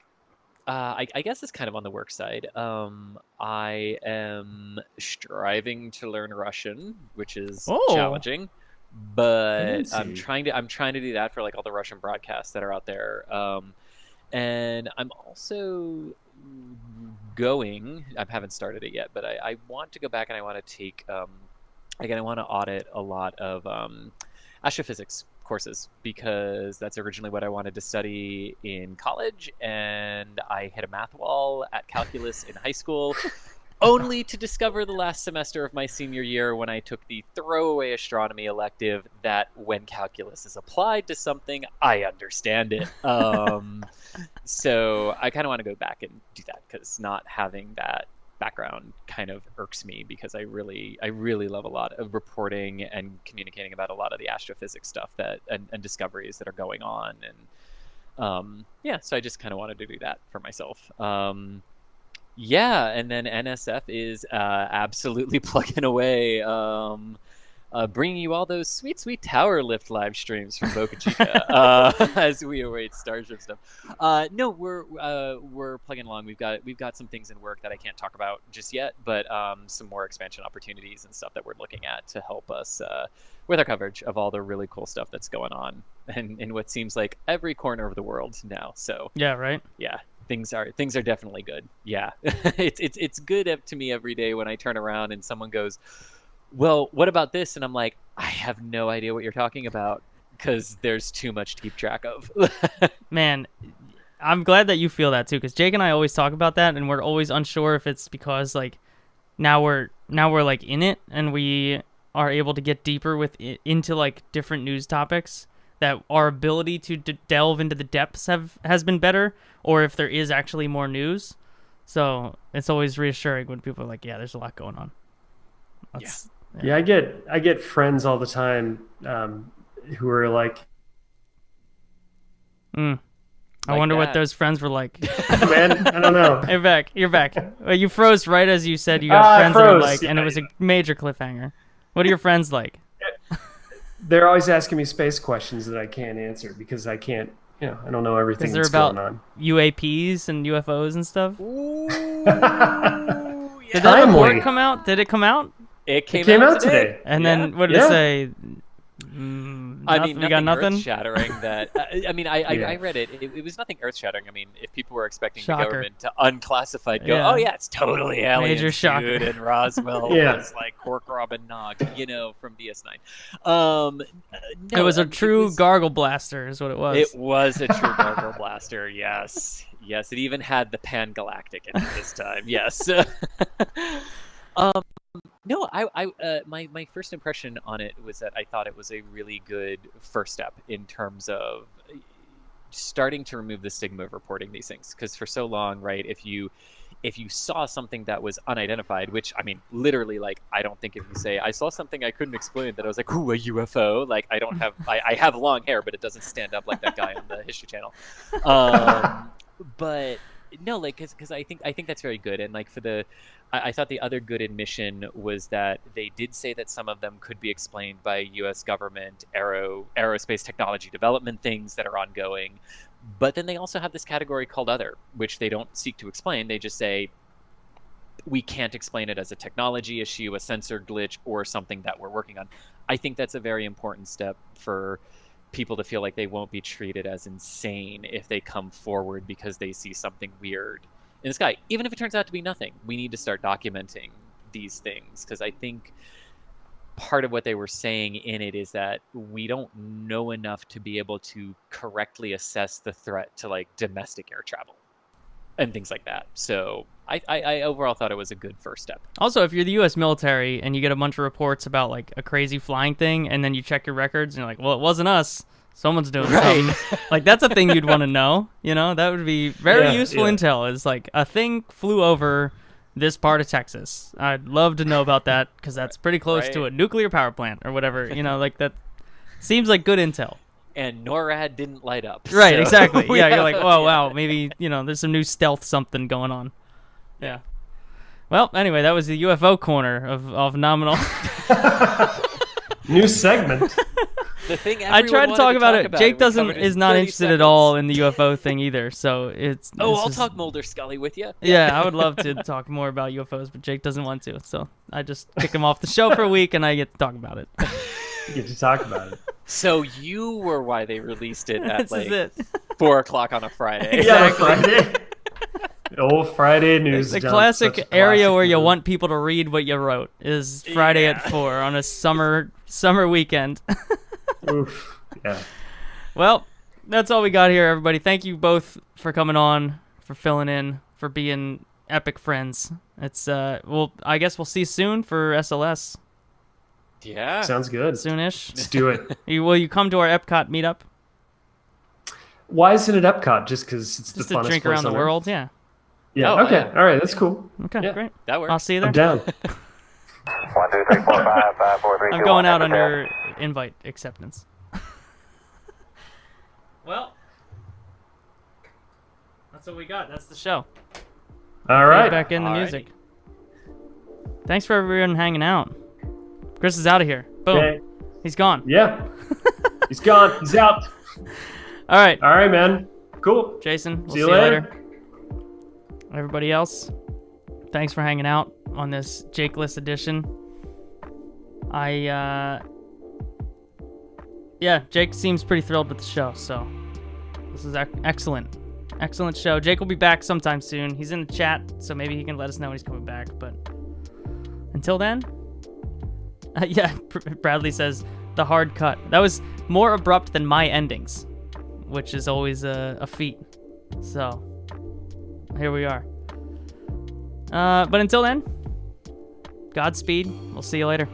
Speaker 4: I guess it's kind of on the work side. I am striving to learn Russian, which is challenging, but
Speaker 3: Fancy.
Speaker 4: I'm trying to do that for like all the Russian broadcasts that are out there. And I'm also I haven't started it yet, but I want to go back and I want to take, again, I want to audit a lot of astrophysics courses, because that's originally what I wanted to study in college, and I hit a math wall at calculus in high school, only to discover the last semester of my senior year when I took the throwaway astronomy elective that when calculus is applied to something, I understand it. So I kind of want to go back and do that, because not having that background kind of irks me, because I really love a lot of reporting and communicating about a lot of the astrophysics stuff and discoveries that are going on. And so I just kind of wanted to do that for myself. Yeah, and then NSF is absolutely plugging away, bringing you all those sweet tower lift live streams from Boca Chica as we await Starship stuff. No, we're plugging along. We've got some things in work that I can't talk about just yet, but some more expansion opportunities and stuff that we're looking at to help us with our coverage of all the really cool stuff that's going on in what seems like every corner of the world now. So
Speaker 2: Yeah, right.
Speaker 4: yeah. Things are definitely good. Yeah, it's good to me every day when I turn around and someone goes, "Well, what about this?" And I'm like, I have no idea what you're talking about, because there's too much to keep track of.
Speaker 2: Man, I'm glad that you feel that too, because Jake and I always talk about that, and we're always unsure if it's because like now we're like in it and we are able to get deeper into like different news topics, that our ability to delve into the depths has been better, or if there is actually more news. So it's always reassuring when people are like, "Yeah, there's a lot going on."
Speaker 3: Yeah, I get friends all the time who are like,
Speaker 2: I wonder what those friends were like.
Speaker 3: "Man, I don't know."
Speaker 2: You're back. Well, you froze right as you said you got friends that are like, and it was a major cliffhanger. What are your friends like?
Speaker 3: They're always asking me space questions that I can't answer, because I can't, I don't know everything that's going on.
Speaker 2: UAPs and UFOs and stuff?
Speaker 4: Ooh,
Speaker 2: Did that report come out? Did it come out?
Speaker 4: It came out today.
Speaker 2: And then what did it say?
Speaker 4: I mean,
Speaker 2: we got nothing.
Speaker 4: Earth-shattering that. I read it. It was nothing earth-shattering. I mean, if people were expecting the government to unclassified go, "Oh yeah, it's totally aliens,
Speaker 2: Major shocker.
Speaker 4: dude," and Roswell was like Cork Robin Nog, from DS9. No,
Speaker 2: it was a true gargle blaster, is what it was.
Speaker 4: It was a true gargle blaster. Yes. It even had the Pan Galactic in it this time. Yes. No, my first impression on it was that I thought it was a really good first step in terms of starting to remove the stigma of reporting these things. Because for so long, right, if you saw something that was unidentified, which, I mean, literally, like, I don't think if you say, "I saw something I couldn't explain," that I was like, "Ooh, a UFO," like, I have long hair, but it doesn't stand up like that guy on the History Channel. But no, like, because I think that's very good. And like I thought the other good admission was that they did say that some of them could be explained by U.S. government aerospace technology development things that are ongoing. But then they also have this category called other, which they don't seek to explain. They just say, we can't explain it as a technology issue, a sensor glitch, or something that we're working on. I think that's a very important step for people to feel like they won't be treated as insane if they come forward because they see something weird in the sky. Even if it turns out to be nothing, we need to start documenting these things, because I think part of what they were saying in it is that we don't know enough to be able to correctly assess the threat to like domestic air travel and things like that. So I overall thought it was a good first step.
Speaker 2: Also, if you're the U.S. military and you get a bunch of reports about like a crazy flying thing, and then you check your records and you're like, well, it wasn't us. Someone's doing something. Like, that's a thing you'd want to know. You know, that would be very useful intel. Is like a thing flew over this part of Texas. I'd love to know about that because that's pretty close to a nuclear power plant or whatever. You know, like that seems like good intel.
Speaker 4: And NORAD didn't light up.
Speaker 2: Right,
Speaker 4: so
Speaker 2: exactly. Yeah, you're like, oh, wow, maybe, you know, there's some new stealth something going on. Yeah. Well, anyway, that was the UFO corner of Nominal.
Speaker 3: New segment.
Speaker 4: The thing
Speaker 2: I tried to talk about it. Jake is not interested at all in the UFO thing either, so it's...
Speaker 4: I'll talk Mulder Scully with you.
Speaker 2: Yeah, I would love to talk more about UFOs, but Jake doesn't want to, so I just kick him off the show for a week and I get to talk about it.
Speaker 3: You get to talk about it.
Speaker 4: So you were why they released it at
Speaker 2: This is it.
Speaker 4: 4 o'clock on a Friday.
Speaker 3: Yeah, Friday. Old Friday news.
Speaker 2: The classic area where you want people to read what you wrote is Friday at 4 on a summer weekend.
Speaker 3: Oof. Yeah.
Speaker 2: Well, that's all we got here, everybody. Thank you both for coming on, for filling in, for being epic friends. It's I guess we'll see you soon for SLS.
Speaker 4: Yeah.
Speaker 3: Sounds good.
Speaker 2: Soonish.
Speaker 3: Let's do it.
Speaker 2: Will you come to our Epcot meetup?
Speaker 3: Why isn't it Epcot? Just because it's
Speaker 2: Just
Speaker 3: the
Speaker 2: to
Speaker 3: funnest
Speaker 2: drink
Speaker 3: place
Speaker 2: around the
Speaker 3: on
Speaker 2: world?
Speaker 3: Earth?
Speaker 2: Yeah.
Speaker 3: Yeah.
Speaker 4: Oh,
Speaker 3: okay.
Speaker 4: yeah.
Speaker 3: All right. That's cool.
Speaker 2: Okay,
Speaker 3: Yeah.
Speaker 2: great.
Speaker 4: That works.
Speaker 2: I'll see you there.
Speaker 3: I'm down.
Speaker 6: 1, 2, 3, 4, 5, 5, 4, 3, 2,
Speaker 2: I'm going
Speaker 6: 1,
Speaker 2: out
Speaker 6: enter
Speaker 2: under invite acceptance. Well, that's what we got. That's the show.
Speaker 3: All
Speaker 2: Get
Speaker 3: right.
Speaker 2: back in the
Speaker 4: Alrighty.
Speaker 2: music. Thanks for everyone hanging out. Chris is out of here. Boom.
Speaker 3: Okay.
Speaker 2: He's gone.
Speaker 3: Yeah. He's gone. He's out.
Speaker 2: All right.
Speaker 3: All right, man. Cool.
Speaker 2: Jason, we'll
Speaker 3: See you later.
Speaker 2: Everybody else, thanks for hanging out on this Jake-less edition. Jake seems pretty thrilled with the show, so this is excellent. Excellent show. Jake will be back sometime soon. He's in the chat, so maybe he can let us know when he's coming back, but until then, Bradley says, the hard cut. That was more abrupt than my endings, which is always a feat. So, here we are. But until then, Godspeed. We'll see you later.